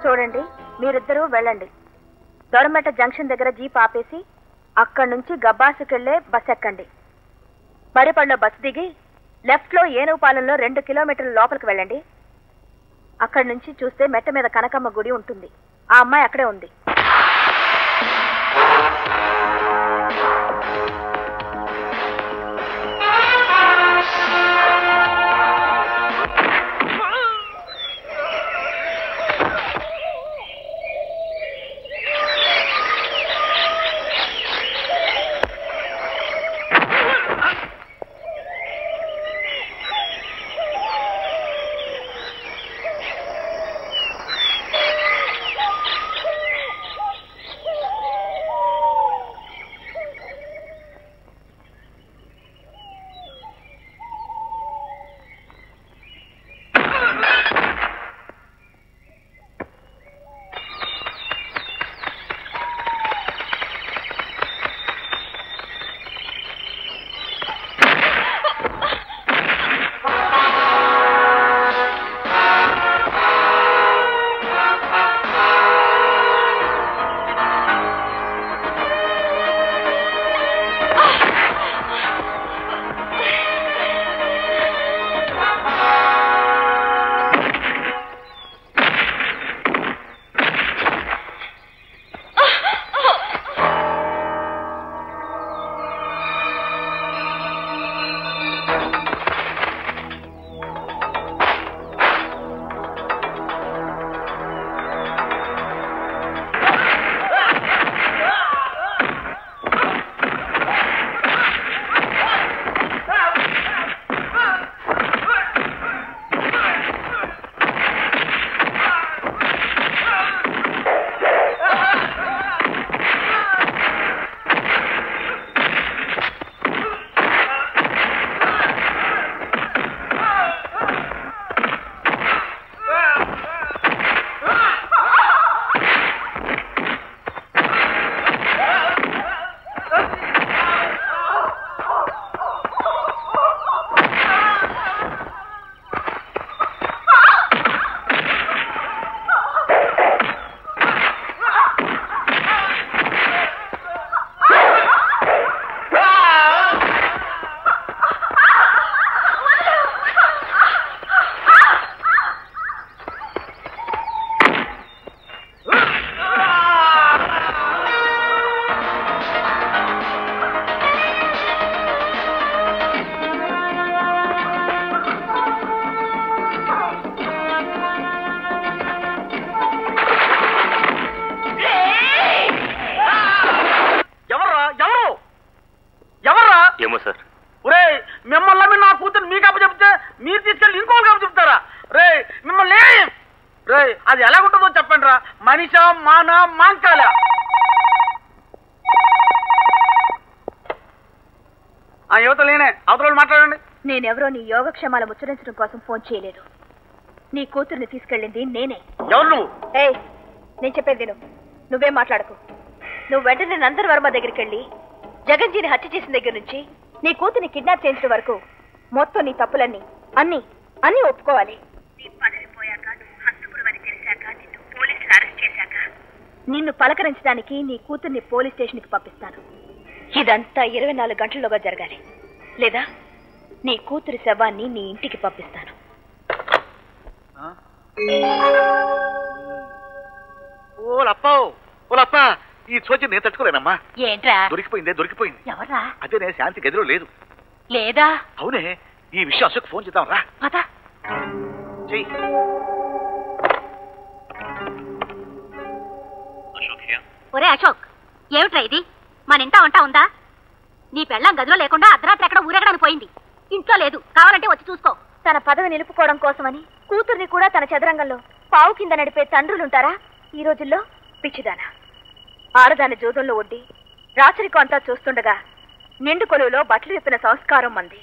చూడండి, మీరిద్దరూ వెళ్ళండి. దొరమెట్ట జంక్షన్ దగ్గర జీప్ ఆపేసి అక్కడి నుంచి గబ్బాసుకెళ్లే బస్ ఎక్కండి. మరిపడిలో బస్సు దిగి లెఫ్ట్ లో ఏనుగుపాలెంలో 2 కిలోమీటర్ల లోపలికి వెళ్ళండి. అక్కడి నుంచి చూస్తే మెట్ట మీద కనకమ్మ గుడి ఉంటుంది. ఆ అమ్మాయి అక్కడే ఉంది. అది ఎలాగుంటుందో చెప్పండి రా. మనిషా మానా మాంకాల. ఆ యువతలేనే అవతల మాట్లాడండి. నేనెవరో నీ యోగక్షేమాల ముచ్చరించడం కోసం ఫోన్ చేయలేదు. నీ కూతుర్ని తీసుకెళ్ళింది నేనే. ఎవరు నువ్వు? ఏయ్, నేను చెప్పేది విను. నువ్వేం మాట్లాడకు. నువ్వు వెంటనే నందన్ వర్మ దగ్గరికి వెళ్ళి జగన్జీని హత్య చేసిన దగ్గర నుంచి నీ కూతుర్ని కిడ్నాప్ చేసిన వరకు మొత్తం నీ తప్పులన్నీ అన్ని ఒప్పుకోవాలి. నీ పదవి పోయాక, నువ్వు హంతకుడివని తెలిసాక, నిన్ను పోలీసులు అరెస్ట్ చేశాక నిన్ను పలకరించడానికి నీ కూతుర్ని పోలీస్ స్టేషన్కి పంపిస్తాను. ఇదంతా 24 గంటల్లోగా జరగాలి. లేదా నీ కూతురి శవాన్ని నీ ఇంటికి పంపిస్తాను. ఓలప్ప ఈ చోచి నేను తట్టుకోలేనమ్మా. ఏంట్రా? దొరికిపోయింది. ఎవర్రా? అదే నేను శాంతి గదిలో లేదు. లేదా? అవునే, ఈ విషయం అశోక్ ఫోన్ చేద్దాం రా. పద. చెయ్యి. ఒరే అశోక్, ఏమిట్రా ఇది? మన ఇంటా వంట ఉందా? నీ పెళ్ళాం గదిలో లేకుండా అర్ధరాత్రి ఎక్కడ ఊరెగడానికి పోయింది. ఇంట్లో లేదు, కావాలంటే వచ్చి చూసుకో. తన పదవి నిలుపుకోవడం కోసమని కూతుర్ని కూడా తన చదరంగంలో పావు కింద నడిపే తండ్రులుంటారా ఈ రోజుల్లో? పిచ్చిదానా, ఆడదాని జోదంలో ఒడ్డి రాచరికం అంతా చూస్తుండగా నిండు కొలువులో బట్టలు విప్పిన సంస్కారం మంది.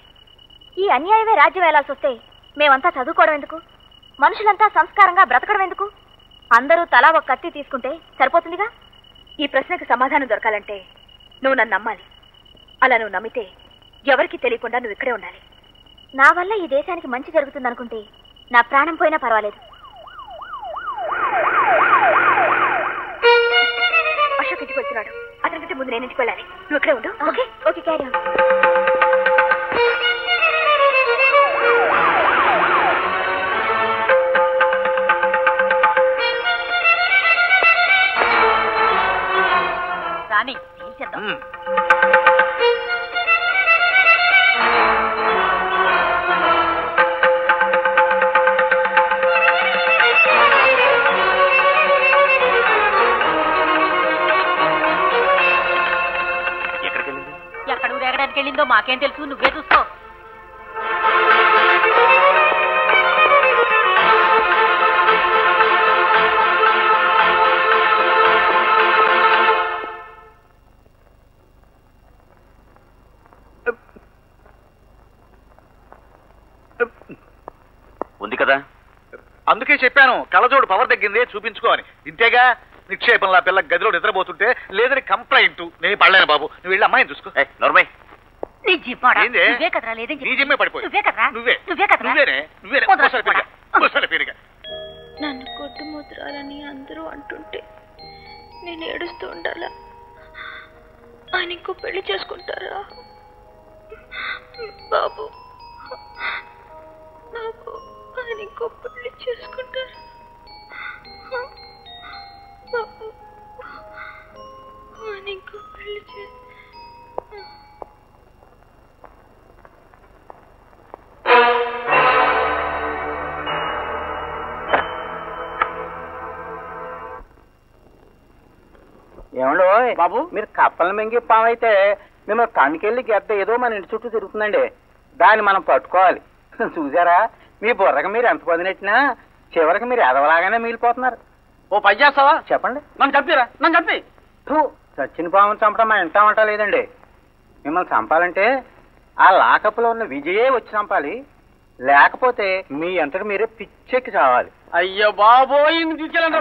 ఈ అన్యాయమే రాజ్యం వెళ్లాల్సొస్తే మేమంతా చదువుకోవడం ఎందుకు? మనుషులంతా సంస్కారంగా బ్రతకడం ఎందుకు? అందరూ తలా ఒక కత్తి తీసుకుంటే సరిపోతుందిగా. ఈ ప్రశ్నకు సమాధానం దొరకాలంటే నువ్వు నన్ను నమ్మాలి. అలా నువ్వు నమ్మితే ఎవరికి తెలియకుండా నువ్వు ఇక్కడే ఉండాలి. నా వల్ల ఈ దేశానికి మంచి జరుగుతుందనుకుంటే నా ప్రాణం పోయినా పర్వాలేదు. అశోక్ ఇంటికి వెళ్తున్నాడు. అతనికంటే ముందు నేను ఇంటికి వెళ్ళాలి. నువ్వు ఇక్కడే ఉండు. Okay okay, carry on. రాని తీసేద్దాం. ఎక్కడ ఊరేగడానికి వెళ్ళిందో మాకేం తెలుసు, నువ్వే చూసుకో. ఉంది కదా, అందుకే చెప్పాను కళ్ళజోడు పవర్ తగ్గింది చూపించుకోని. ఇంతేగా నిక్షేపంలా పిల్ల గదిలో నిద్రపోతుంటే లేదని కంప్లైంట్. నేను పడలేను బాబు, నువ్వు వెళ్ళి అమ్మాయిని చూసుకో. నోర్మై, నువ్వే కదరా లేదని నీ జిమ్మే పడిపోయి. నువ్వే కదరా. నన్ను కొట్టుముద్రాలని అందరూ అంటుంటే నేను ఏడుస్తూ ఉండాలా? ఆయన ఇంకో పెళ్లి చేసుకుంటారా? బాబు ఆయన ఇంకో పెళ్లి చేసుకుంటారా? బాబు ఆయన ఇంకో పెళ్లి ఏమండో బాబు, మీరు కప్పలు మింగి పావైతే మిమ్మల్ని కనుకెళ్ళి గెద్ద ఏదో మన ఇంటి చుట్టూ తిరుగుతుందండి. దాన్ని మనం పట్టుకోవాలి. చూసారా, మీ బుర్రకి మీరు ఎంత పొందినెట్టినా చివరికి మీరు ఎదవలాగానే మిగిలిపోతున్నారు. ఓ పని చేస్తావా? చెప్పండి. నన్ను చంపిరా, నన్ను చంపి. చచ్చిన పామును చంపడం మా ఇంటా వంట లేదండి. మిమ్మల్ని చంపాలంటే ఆ లాకప్లో ఉన్న విజయే వచ్చి చంపాలి. లేకపోతే మీ అంతటి మీరే పిచ్చెక్కి చావాలి. అయ్యో బాబోయ్, తీసుకెళ్ళండి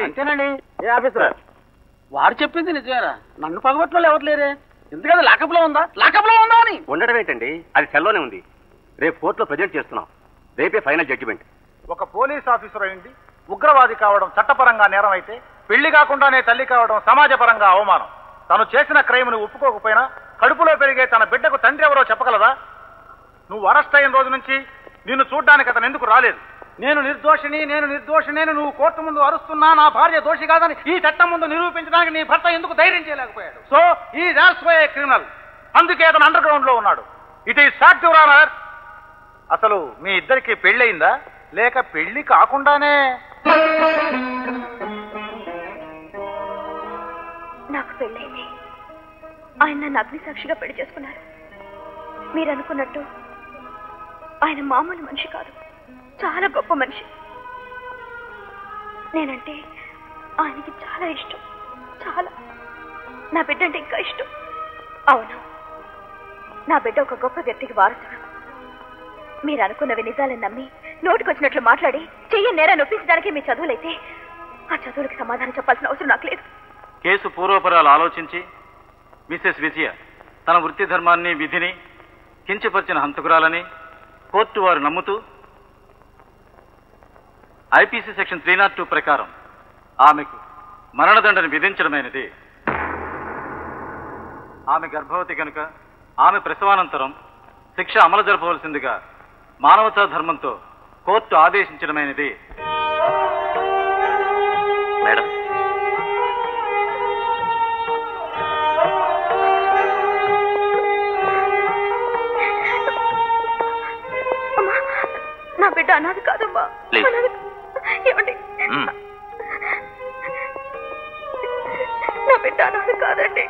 అంతేనండి. ఏ ఆఫీసర్, వాడు చెప్పింది నిజమేరా. నన్ను పగబట్లో ఎవరు లేరే. ఎందుకంటే లాకప్లో ఉందా అని. ఉండడం ఏంటండి, అది సెల్లోనే ఉంది. రేపు కోర్టులో ప్రజెంట్ చేస్తున్నాం. రేపే ఫైనల్ జడ్జిమెంట్. ఒక పోలీస్ ఆఫీసర్ అయింది ఉగ్రవాది కావడం చట్టపరంగా నేరం అయితే, పెళ్లి కాకుండానే తల్లి కావడం సమాజపరంగా అవమానం. తను చేసిన క్రైమ్ను ఒప్పుకోకపోయినా కడుపులో పెరిగే తన బిడ్డకు తండ్రి ఎవరో చెప్పగలదా? నువ్వు అరెస్ట్ అయిన రోజు నుంచి నిన్ను చూడ్డానికి అతను ఎందుకు రాలేదు? నేను నిర్దోషిని నువ్వు కోర్టు ముందు అరుస్తున్నా నా భార్య దోషి కాదని ఈ చట్టం ముందు నిరూపించడానికి నీ భర్త ఎందుకు ధైర్యం చేయలేకపోయాడు? సో ఈ ఆల్సో ఏ క్రిమినల్. అందుకే అతను అండర్ గ్రౌండ్ లో ఉన్నాడు. It is fact your honour. అసలు మీ ఇద్దరికి పెళ్ళయిందా లేక పెళ్లి కాకుండానే? నాకు పెళ్ళైంది. ఆయన నన్ను అగ్నిసాక్షిగా పెళ్లి చేసుకున్నారు. మీరు అనుకున్నట్టు ఆయన మామూలు మనిషి కాదు. చాలా గొప్ప మనిషి. నేనంటే ఆయనకి చాలా ఇష్టం. చాలా. నా బిడ్డ అంటే ఇంకా ఇష్టం. అవును, నా బిడ్డ ఒక గొప్ప వ్యక్తికి వారసుడు. మీరు అనుకున్నవి నిజాలని నమ్మి నోటికొచ్చినట్లు మాట్లాడి చెయ్యి నేరాన్ని ఒప్పించడానికి మీ చదువులైతే ఆ చదువులకు సమాధానం చెప్పాల్సిన అవసరం నాకు లేదు. కేసు పూర్వపరాలు ఆలోచించి మిసెస్ విజయ తన వృత్తి ధర్మాన్ని విధిని కించపరిచిన హంతకురాలని కోర్టు వారు నమ్ముతూ ఐపీసీ సెక్షన్ 302 ప్రకారం ఆమెకు మరణదండని విధించడమైనది. ఆమె గర్భవతి కనుక ఆమె ప్రసవానంతరం శిక్ష అమలు జరపవలసిందిగా మానవతా ధర్మంతో కోర్టు ఆదేశించడమైనది. మేడం, నా బిడ్డ అనాథ కాదమ్మా. ఏమండి, నా బిడ్డ అనాథ కాదండి.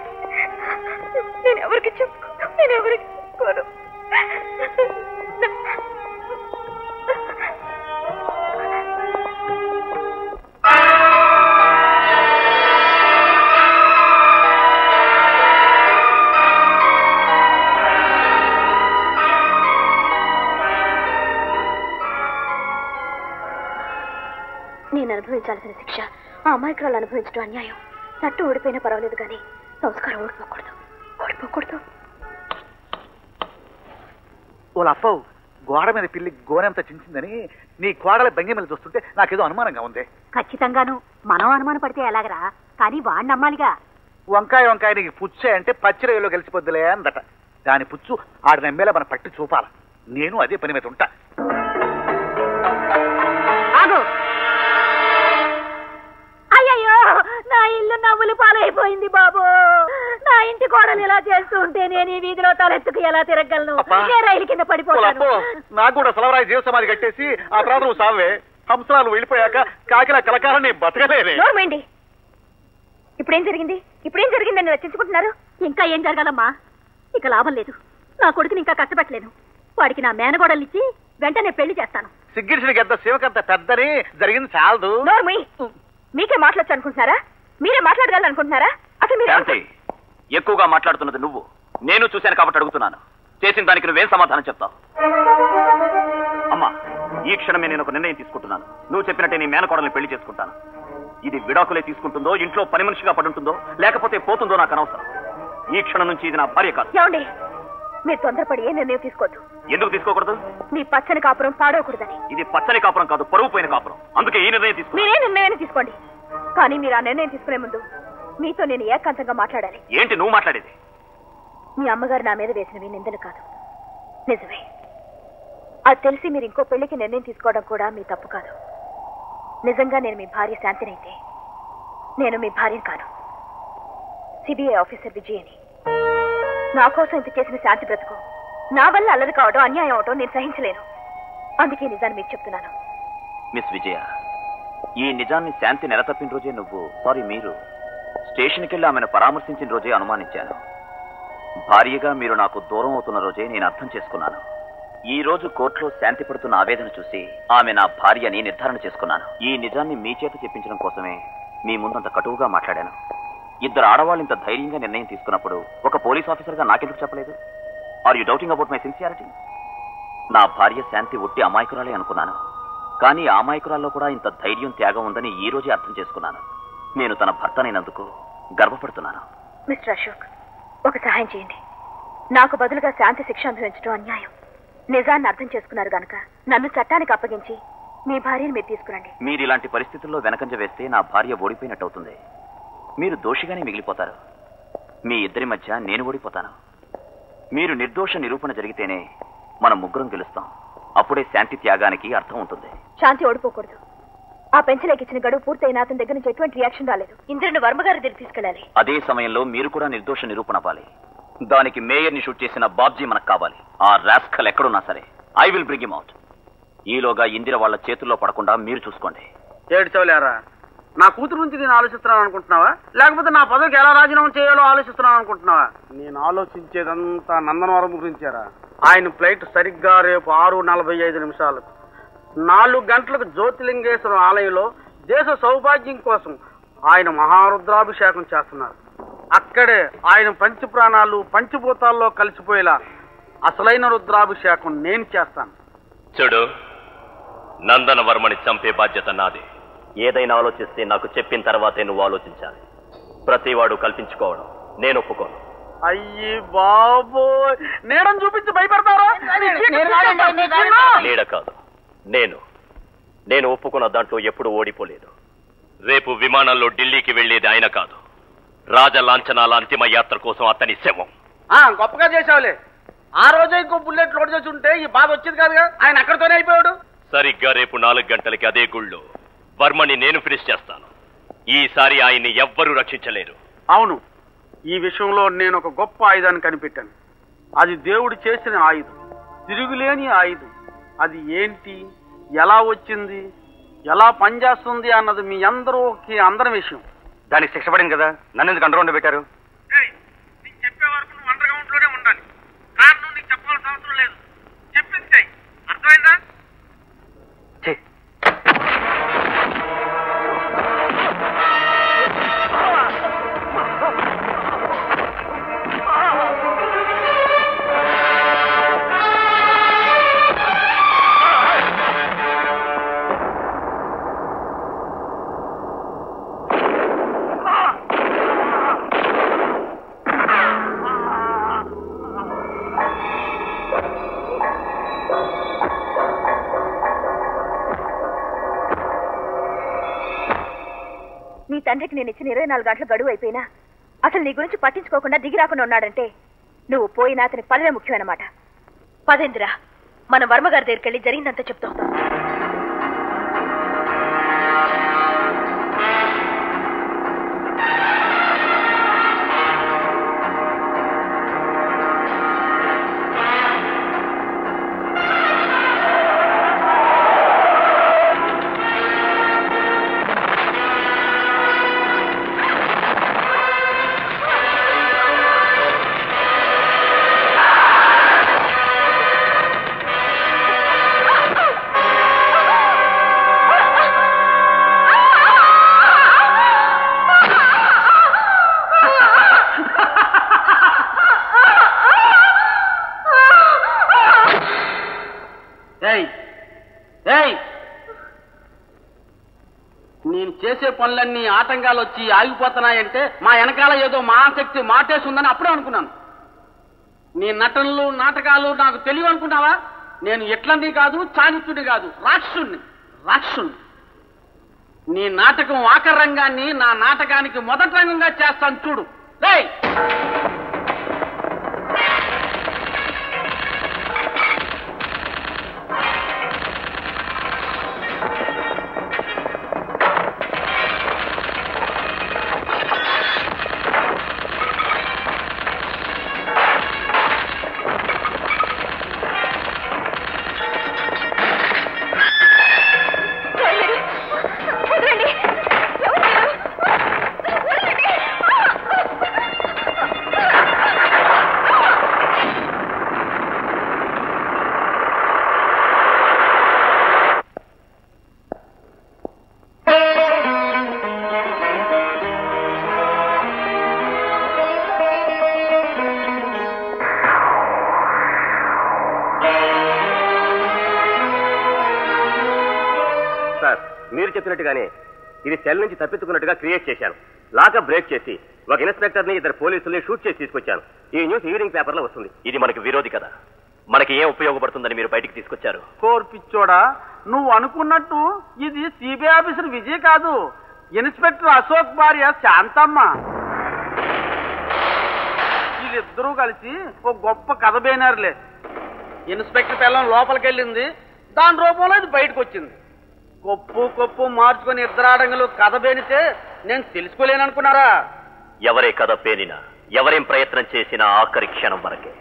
నేను ఎవరికి చెప్పుకోను. నేను అనుభవించాల్సిన శిక్ష ఆ అమాయకురాలు అనుభవించడం అన్యాయం. చట్టం ఓడిపోయినా పర్వాలేదు కానీ సంస్కారం ఓడిపోకూడదు. వాళ్ళ అప్పవు గోడ మీద పిల్లి గోనెంత చించిందని నీ కోడల భంగిమలు చూస్తుంటే నాకేదో అనుమానంగా ఉంది. ఖచ్చితంగాను మనం అనుమాన పడితే ఎలాగరా, కానీ వాడిని నమ్మాలిగా. వంకాయ నీకు పుచ్చే అంటే పచ్చిరయ్యలో కలిసిపోద్దులే అందట. దాని పుచ్చు ఆడ నమ్మేలా మనం పట్టి చూపాల. నేను అదే పని మీద ఉంటా. అయ్యయ్యో, నా ఇల్లు నవ్వులు పాలైపోయింది బాబు. నా ఇంటి కోడలు ఇలా చేస్తూ ఉంటే నేను ఈ వీధిలో తలెత్తుకు ఎలా తిరగలను? రైలు కింద పడిపోతాను. నాకు కూడా సలవరాయి జీవ సమాధి కట్టేసి ఆ తర్వాత నువ్వు సావే. హంసరాలు వెళ్ళిపోయాక కాకిలా కలకాలని బతకలేదే. ఇప్పుడేం జరిగిందని రచించుకుంటున్నారు? ఇంకా ఏం జరగాలమ్మా? ఇక లాభం లేదు. నా కొడుకుని ఇంకా కష్టపెట్టలేను. వాడికి నా మేనగోడలిచ్చి వెంటనే పెళ్లి చేస్తాను. సిగ్గిరిసిన గద్ద శివకంత పెద్దని జరిగింది చాలదు. మీకే మాట్లాడచ్చు అనుకుంటున్నారా? మీరే మాట్లాడగలనుకుంటున్నారా? అసలు మీరు ఎక్కువగా మాట్లాడుతున్నది నువ్వు. నేను చూశాను కాబట్టి అడుగుతున్నాను. చేసిన దానికి నువ్వేం సమాధానం చెప్తావు? అమ్మా, ఈ క్షణమే నేను ఒక నిర్ణయం తీసుకుంటున్నాను. నువ్వు చెప్పినట్టే నీ మేనకోడల్ని పెళ్లి చేసుకుంటాను. ఇది విడాకులే తీసుకుంటుందో, ఇంట్లో పని మనిషిగా పడుంటుందో, లేకపోతే పోతుందో నాకు అనవసరం. ఈ క్షణం నుంచి ఇది నా భార్య కాదు. ఏమండి, మీరు తొందరపడి ఏ నిర్ణయం తీసుకోవద్దు. ఎందుకు తీసుకోకూడదు? మీ పచ్చని కాపురం పాడవకూడదని. ఇది పచ్చని కాపురం కాదు, పరువు పోయిన కాపురం. అందుకే ఈ నిర్ణయం తీసుకో. మీరే నిర్ణయాన్ని తీసుకోండి, కానీ మీరు ఆ నిర్ణయం తీసుకునే ముందు మీతో నేను ఏకాంతంగా మాట్లాడాలి. ఏంటి నువ్వు మాట్లాడేది? మీ అమ్మగారు నా మీద వేసినవి నిందలు కాదు, నిజమే. అది తెలిసి మీరు ఇంకో పెళ్లికి నిర్ణయం తీసుకోవడం కూడా మీ తప్పు కాదు. నిజంగా నేను మీ భార్య శాంతినైతే నేను మీ భార్యను కాను, సిబిఐ ఆఫీసర్ విజయని. నా కోసం ఇంత చేసిన శాంతి బ్రతుకు నా వల్ల అల్లరి కావడం, అన్యాయం అవడం నేను సహించలేను. అందుకే నిజాన్ని మీకు చెప్తున్నాను. మిస్ విజయ, ఈ నిజాన్ని శాంతి నెలతప్పిన రోజే మీరు స్టేషన్కి వెళ్ళి ఆమెను పరామర్శించిన రోజే అనుమానించాను. భార్యగా మీరు నాకు దూరం అవుతున్న రోజే నేను అర్థం చేసుకున్నాను. ఈ రోజు కోర్టులో శాంతి పడుతున్న ఆవేదన చూసి ఆమె నా భార్య అని నిర్ధారణ చేసుకున్నాను. ఈ నిజాన్ని మీ చేత చెప్పించడం కోసమే మీ ముందంత కటువుగా మాట్లాడాను. ఇద్దరు ఆడవాళ్ళు ఇంత ధైర్యంగా నిర్ణయం తీసుకున్నప్పుడు ఒక పోలీస్ ఆఫీసర్గా నాకెందుకు చెప్పలేదు? Are you doubting about my sincerity? నా భార్య శాంతి ఒట్టి అమాయకురాలే అనుకున్నాను, కానీ ఆ అమాయకురాల్లో కూడా ఇంత ధైర్యం, త్యాగం ఉందని ఈ రోజే అర్థం చేసుకున్నాను. నేను తన భర్తనైనందుకు గర్వపడుతున్నాను. మిస్టర్ అశోక్, ఒక సహాయం చేయండి. నాకు బదులుగా శాంతి శిక్ష అనుభవించడం అన్యాయం. నిజాన్ని అర్థం చేసుకున్నారు గనక నన్ను చట్టానికి అప్పగించి మీ భార్యను మీరు తీసుకురండి. మీరు ఇలాంటి పరిస్థితుల్లో వెనకంజ వేస్తే నా భార్య ఓడిపోయినట్టు అవుతుంది. మీరు దోషిగానే మిగిలిపోతారు. మీ ఇద్దరి మధ్య నేను ఓడిపోతాను. మీరు నిర్దోష నిరూపణ జరిగితేనే మనం ముగ్గురం గెలుస్తాం. అప్పుడే శాంతి త్యాగానికి అర్థం ఉంటుంది. శాంతి ఓడిపోకూడదు. ఆ పెంచలేకిచ్చిన గడువు పూర్తయిన అతని దగ్గర నుంచి ఎటువంటి రియాక్షన్ రాలేదు. ఇంద్రుని వర్మగారి దగ్గర తీసుకెళ్ళాలి. అదే సమయంలో మీరు కూడా నిర్దోష నిరూపణ అవ్వాలి. దానికి మేయర్ని షూట్ చేసిన బాబ్జీ మనకు కావాలి. ఆ రాస్కల్ ఎక్కడున్నా సరే I will bring him out. ఈలోగా ఇందిర వాళ్ళ చేతుల్లో పడకుండా మీరు చూసుకోండి. ఏడ్చవలేరా? నా కూతురు నుంచి నేను ఆలోచిస్తున్నాను అనుకుంటున్నావా, లేకపోతే నా పదవికి ఎలా రాజీనామా చేయాలో ఆలోచిస్తున్నాను అనుకుంటున్నావా? నేను ఆలోచించేదంతా నందనవరం గురించారా. ఆయన ఫ్లైట్ సరిగ్గా రేపు 6:45 4 గంటలకు జ్యోతిలింగేశ్వర ఆలయంలో దేశ సౌభాగ్యం కోసం ఆయన మహారుద్రాభిషేకం చేస్తున్నారు. అక్కడే ఆయన పంచప్రాణాలు పంచభూతాల్లో కలిసిపోయేలా అసలైన రుద్రాభిషేకం నేను చేస్తాను. చూడు, నందనవర్మని చంపే బాధ్యత నాదే. ఏదైనా ఆలోచిస్తే నాకు చెప్పిన తర్వాతే నువ్వు ఆలోచించాలి. ప్రతివాడు కల్పించుకోవడం నేను ఒప్పుకోను. అయ్యి బాబోయ్, నీడని చూపించి భయపడతారా? నీడ కాదు, నేను ఒప్పుకున్న దాంట్లో ఎప్పుడు ఓడిపోలేదు. రేపు విమానంలో ఢిల్లీకి వెళ్లేది ఆయన కాదు, రాజలాంఛనాల అంతిమ యాత్ర కోసం అతని శవం. గొప్పగా చేసావులే. ఆ రోజే ఇంకో బుల్లెట్ లోడ్ చేసి ఉంటే ఈ బాధ వచ్చేది కాదుగా. ఆయన అక్కడితోనే అయిపోయాడు. సరిగ్గా రేపు 4 గంటలకి అదే గుళ్ళో వర్మని నేను ఫినిష్ చేస్తాను. ఈసారి ఆయన్ని ఎవ్వరూ రక్షించలేరు. అవును, ఈ విషయంలో నేను ఒక గొప్ప ఆయుధాన్ని కనిపెట్టాను. అది దేవుడు చేసిన ఆయుధం, తిరుగులేని ఆయుధం. అది ఏంటి, ఎలా వచ్చింది, ఎలా పనిచేస్తుంది అన్నది మీ అందరి విషయం. దానికి శిక్ష పడింది కదా, నన్ను ఎందుకు అండర్ గ్రౌండ్ పెట్టారు? నేను చెప్పే వరకు నువ్వు అండర్ గ్రౌండ్ లోనే ఉండాలి. కారణం నీకు చెప్పాల్సిన అవసరం లేదు. చెప్పింది చెయ్యి, అర్థమైందా? నీ తండ్రికి నేను ఇచ్చిన 24 గంటల గడువు అయిపోయినా అసలు నీ గురించి పట్టించుకోకుండా దిగి రాకుండా ఉన్నాడంటే నువ్వు పోయినా అతని పదవే ముఖ్యమన్నమాట. పదేందిరా, మన వర్మగారి దగ్గరికి వెళ్ళి జరిగిందంతా చెప్తాం. నేను చేసే పనులన్నీ ఆటంకాలు వచ్చి ఆగిపోతున్నాయంటే మా వెనకాల ఏదో మహాశక్తి మాటేస్తుందని అప్పుడే అనుకున్నాను. నీ నటనలు నాటకాలు నాకు తెలియదు అనుకున్నావా? నేను ఎట్లన్నీ కాదు, చాణిక్యుడి కాదు, రాక్షుణ్ణి. నీ నాటకం ఆఖరి రంగాన్ని నా నాటకానికి మొదటి రంగంగా చేస్తాను చూడు. మీరు చెప్పినట్టుగానే ఇది సెల్ నుంచి తప్పించుకున్నట్టుగా క్రియేట్ చేశాను. లాకప్ బ్రేక్ చేసి ఒక ఇన్స్పెక్టర్ ని 2 పోలీసుల్ని షూట్ చేసి తీసుకొచ్చాను. ఈ న్యూస్ ఈవినింగ్ పేపర్ లో వస్తుంది. ఇది మనకి విరోధి కదా, మనకి ఏం ఉపయోగపడుతుందని మీరు బయటికి తీసుకొచ్చారు? కోర్పిచ్చోడా, నువ్వు అనుకున్నట్టు ఇది సిబిఐ ఆఫీసర్ విజయ్ కాదు, ఇన్స్పెక్టర్ అశోక్ భార్య శాంతమ్మ. వీళ్ళిద్దరూ కలిసి ఒక గొప్ప కథ బేనారులే. ఇన్స్పెక్టర్ పిల్లం లోపలికి వెళ్ళింది, దాని రూపంలో ఇది బయటకు వచ్చింది. కొప్పు మార్చుకొని ఇద్దరు ఆడంగులు కథ బేనితే నేను తెలుసుకోలేననుకున్నారా? ఎవరే కథ పేనినా, ఎవరేం ప్రయత్నం చేసినా ఆఖరి క్షణం వరకే.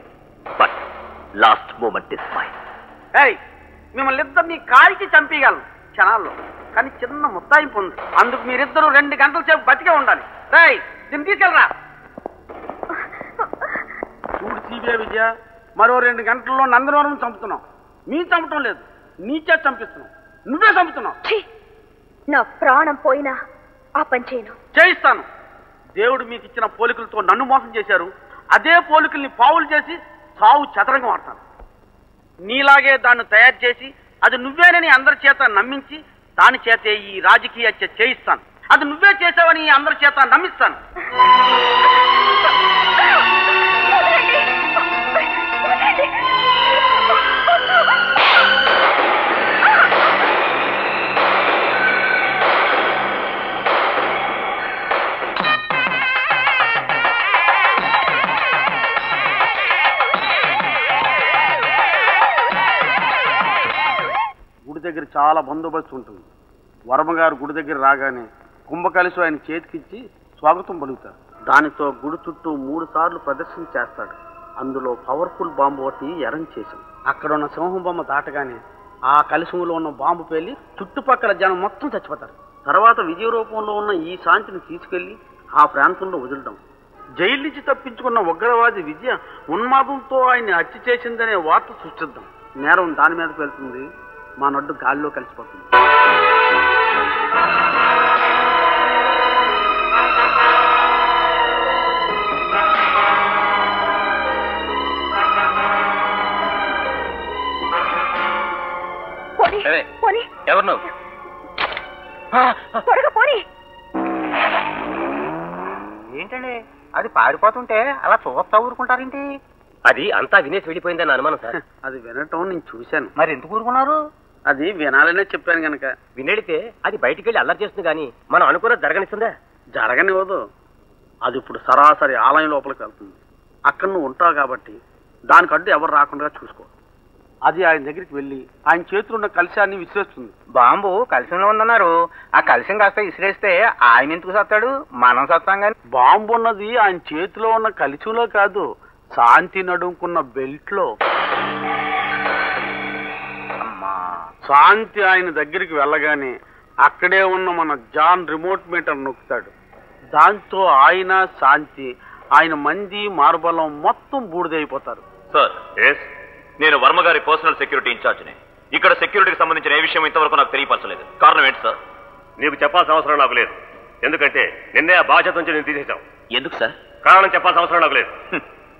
But last moment is fine. మిమ్మల్ని ఇద్దరిని కాల్చి చంపేయగలను క్షణాల్లో, కానీ చిన్న ముత్తాయింపు ఉంది. అందుకు మీరిద్దరూ 2 గంటల సేపు బతికే ఉండాలి. దీన్ని తీసుకెళ్ళరా. చూడు సిబిఐ విజయ, మరో 2 గంటల్లో నందనవరం చంపుతున్నాం. మీ చంపటం లేదు, నీచే చంపిస్తున్నాం. నువ్వే చంపుతున్నావు. నా ప్రాణం పోయినా ఆ పని చేయను. చేయిస్తాను. దేవుడు మీకు ఇచ్చిన పోలికలతో నన్ను మోసం చేశారు. అదే పోలికల్ని పావులు చేసి సావు చదరంగం ఆడతాను. నీలాగే దాన్ని తయారు చేసి అది నువ్వేనని అందరి చేత నమ్మించి దాని చేతే ఈ రాజకీయ హత్య చేయిస్తాను. అది నువ్వే చేసావని అందరి చేత నమ్మిస్తాను. గుడి దగ్గర చాలా బందోబస్తు ఉంటుంది. వర్మగారు గుడి దగ్గర రాగానే కుంభకలిసి ఆయన చేతికిచ్చి స్వాగతం పలుకుతారు. దానితో గుడి చుట్టూ 3 సార్లు ప్రదర్శన చేస్తాడు. అందులో పవర్ఫుల్ బాంబు ఒకటి అరేంజ్ చేశాం. అక్కడ ఉన్న సింహం బొమ్మ దాటగానే ఆ కలశంలో ఉన్న బాంబు పేలి చుట్టుపక్కల జనం మొత్తం చచ్చిపోతారు. తర్వాత విజయ రూపంలో ఉన్న ఈ శాంతిని తీసుకెళ్లి ఆ ప్రాంతంలో వదలడం. జైలు నుంచి తప్పించుకున్న ఉగ్రవాది విజయ ఉన్మాదంతో ఆయన్ని హత్య చేసిందనే వార్త సృష్టిద్దాం. నేరం దాని మీదకి వెళ్తుంది. మా నడ్డు గాలిలో కలిసిపోతుంది. ఎవరు నువ్వు? ఏంటండి అది పారిపోతుంటే అలా చూస్తా ఊరుకుంటారేంటి? అది అంతా వినేసి వెళ్ళిపోయిందని అనుమానం సార్. అది వినటం నేను చూశాను. మరి ఎందుకు ఊరుకున్నారు? అది వినాలనే చెప్పాను గనక. వినేడితే అది బయటికి వెళ్ళి అల్లరి చేస్తుంది కానీ మనం అనుకున్నది జరగనిస్తుందా? జరగనివ్వదు. అది ఇప్పుడు సరాసరి ఆలయం లోపలికి వెళ్తుంది. అక్కడ నువ్వు ఉంటావు కాబట్టి దానికి అడ్డు ఎవరు రాకుండా చూసుకో. అది ఆయన దగ్గరికి వెళ్ళి ఆయన చేతిలో ఉన్న కలశాన్ని విసిరేస్తుంది. బాంబు కలశంలో ఉందన్నారు. ఆ కలశం కాస్త విసిరేస్తే ఆయన ఎందుకు సత్తాడు? మనం సత్తాం కానీ. బాంబు ఉన్నది ఆయన చేతిలో ఉన్న కలశంలో కాదు, శాంతి నడుముకున్న బెల్ట్ లో. శాంతి ఆయన దగ్గరికి వెళ్ళగానే అక్కడే ఉన్న మన జాన్ రిమోట్ మీటర్ నొక్కుతాడు. దాంతో ఆయన శాంతి ఆయన మంది మార్బలం మొత్తం బూడిదైపోతారు. సార్, నేను వర్మ గారి పర్సనల్ సెక్యూరిటీ ఇన్ఛార్జిని. ఇక్కడ సెక్యూరిటీకి సంబంధించిన ఏ విషయం ఇంతవరకు నాకు తెలియపరచలేదు. కారణం ఏంటి సార్? నీకు చెప్పాల్సిన అవసరం నాకు లేదు. ఎందుకంటే నిన్నే ఆ బాధ్యత నుంచి నేను తీసేశాం. ఎందుకు సార్? కారణం చెప్పాల్సిన అవసరం నాకు లేదు.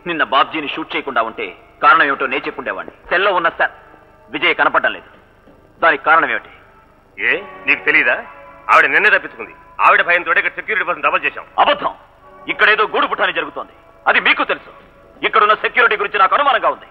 నిన్న బాబ్జీని షూట్ చేయకుండా ఉంటే కారణం ఏమిటో నేను చెప్పుండేవాడిని. సెల్లో ఉన్న సార్ విజయ్ కనపడటం లేదు. దానికి కారణం ఏమిటి? ఏ నీకు తెలీదా? ఆవిడ నిన్నే తప్పించుకుంది. ఆవిడ భయంతో ఇక్కడ సెక్యూరిటీ పర్సన్ డబల్ చేశాం. అబద్ధం. ఇక్కడేదో గూడు పుట్టాని జరుగుతోంది. అది మీకు తెలుసు. ఇక్కడున్న సెక్యూరిటీ గురించి నాకు అనుమానంగా ఉంది.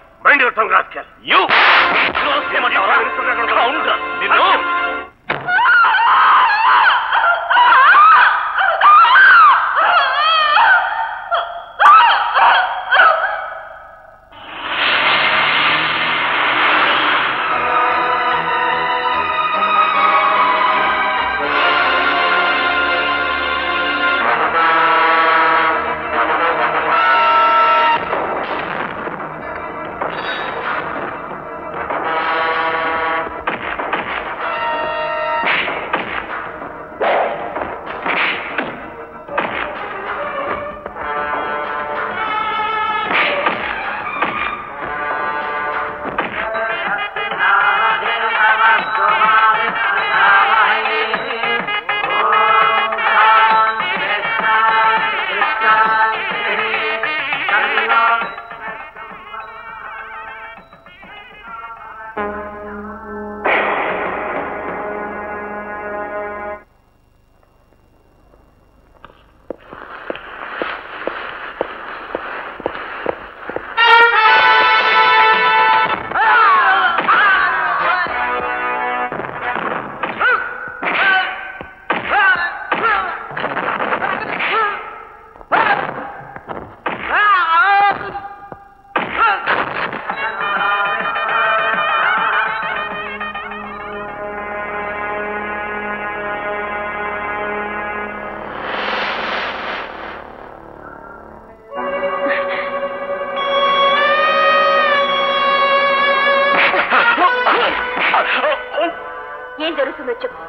ఏం జరుగుతుందో చెప్పు.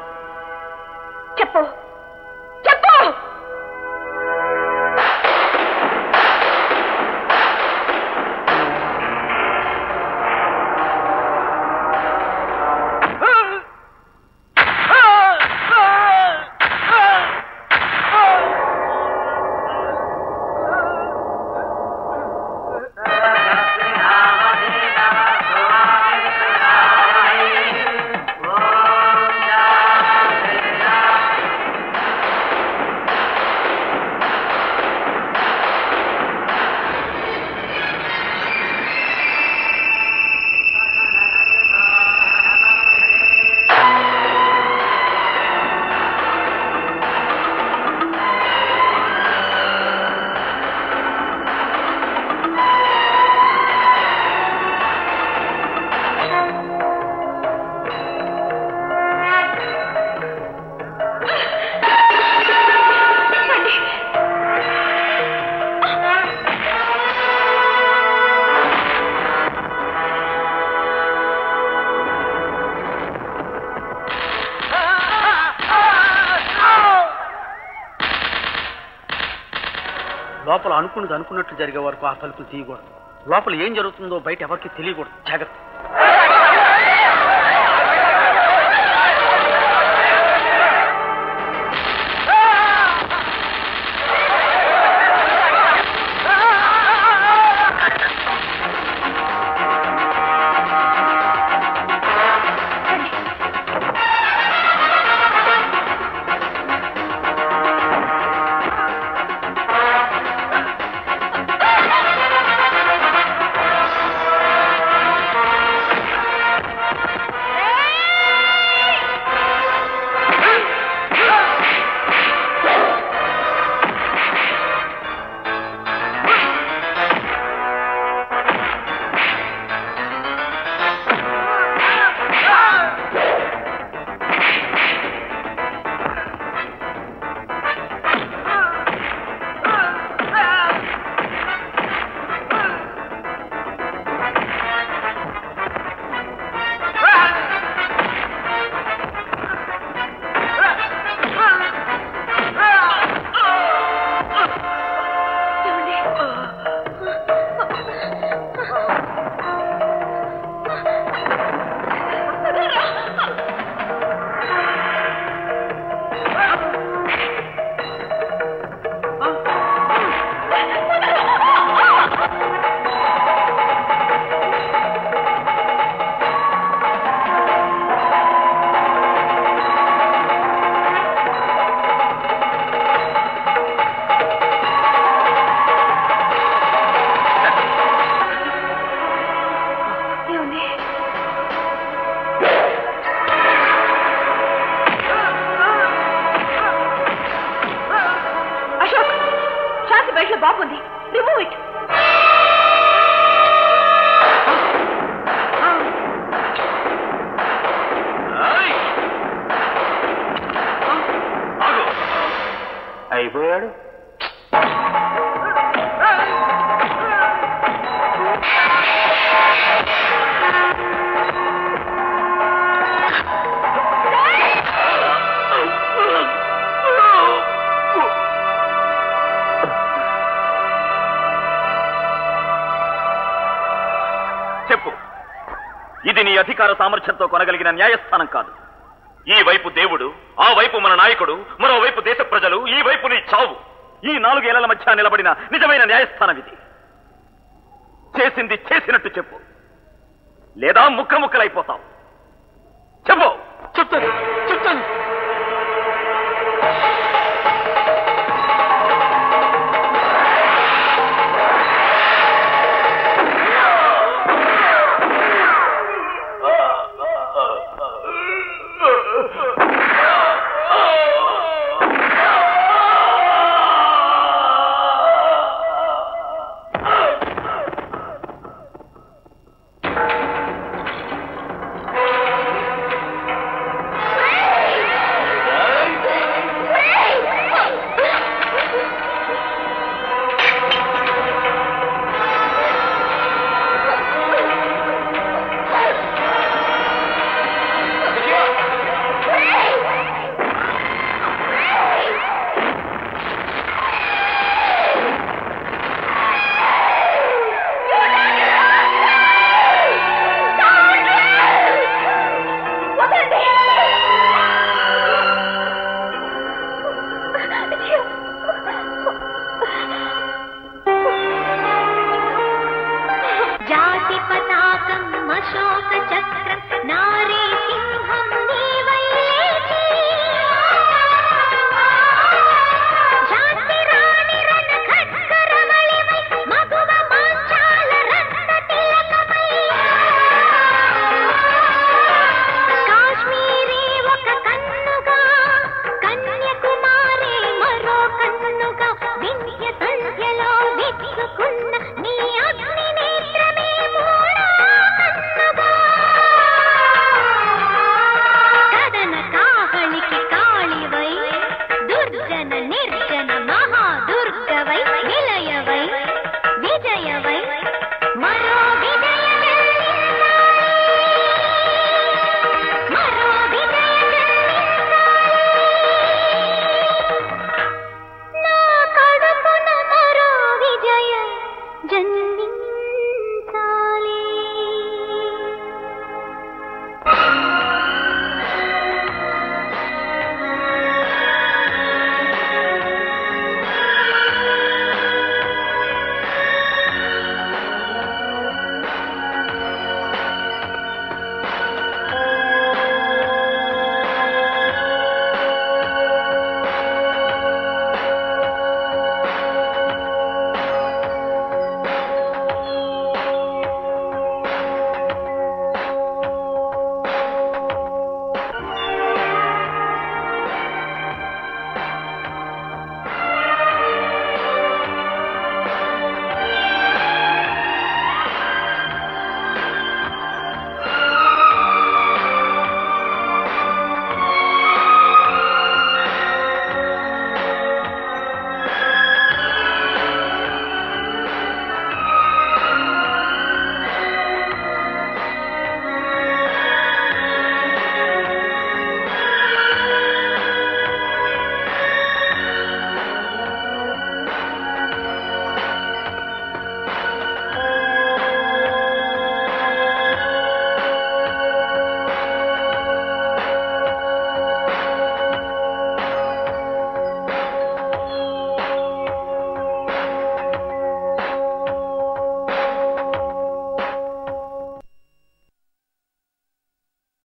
చెప్పు చెప్పు. లోపల అనుకున్నది అనుకున్నట్లు జరిగే వరకు ఆ తలుపులు తీయకూడదు. లోపల ఏం జరుగుతుందో బయట ఎవరికి తెలియకూడదు. జాగ్రత్త. అయిపోయాడు. చెప్పు, ఇది నీ అధికార సామర్థ్యంతో కొనగలిగిన న్యాయస్థానం కాదు. ఈ వైపు దేవుడు, ఆ వైపు మన నాయకుడు, మరోవైపు దేశ ప్రజలు, ఈ వైపు నీ చావు. ఈ 4 ఏళ్ల మధ్య నిలబడిన నిజమైన న్యాయస్థానం ఇది. చేసింది చేసినట్టు చెప్పు, లేదా ముక్కలైపోతావు. చెప్పు. చెప్తాను.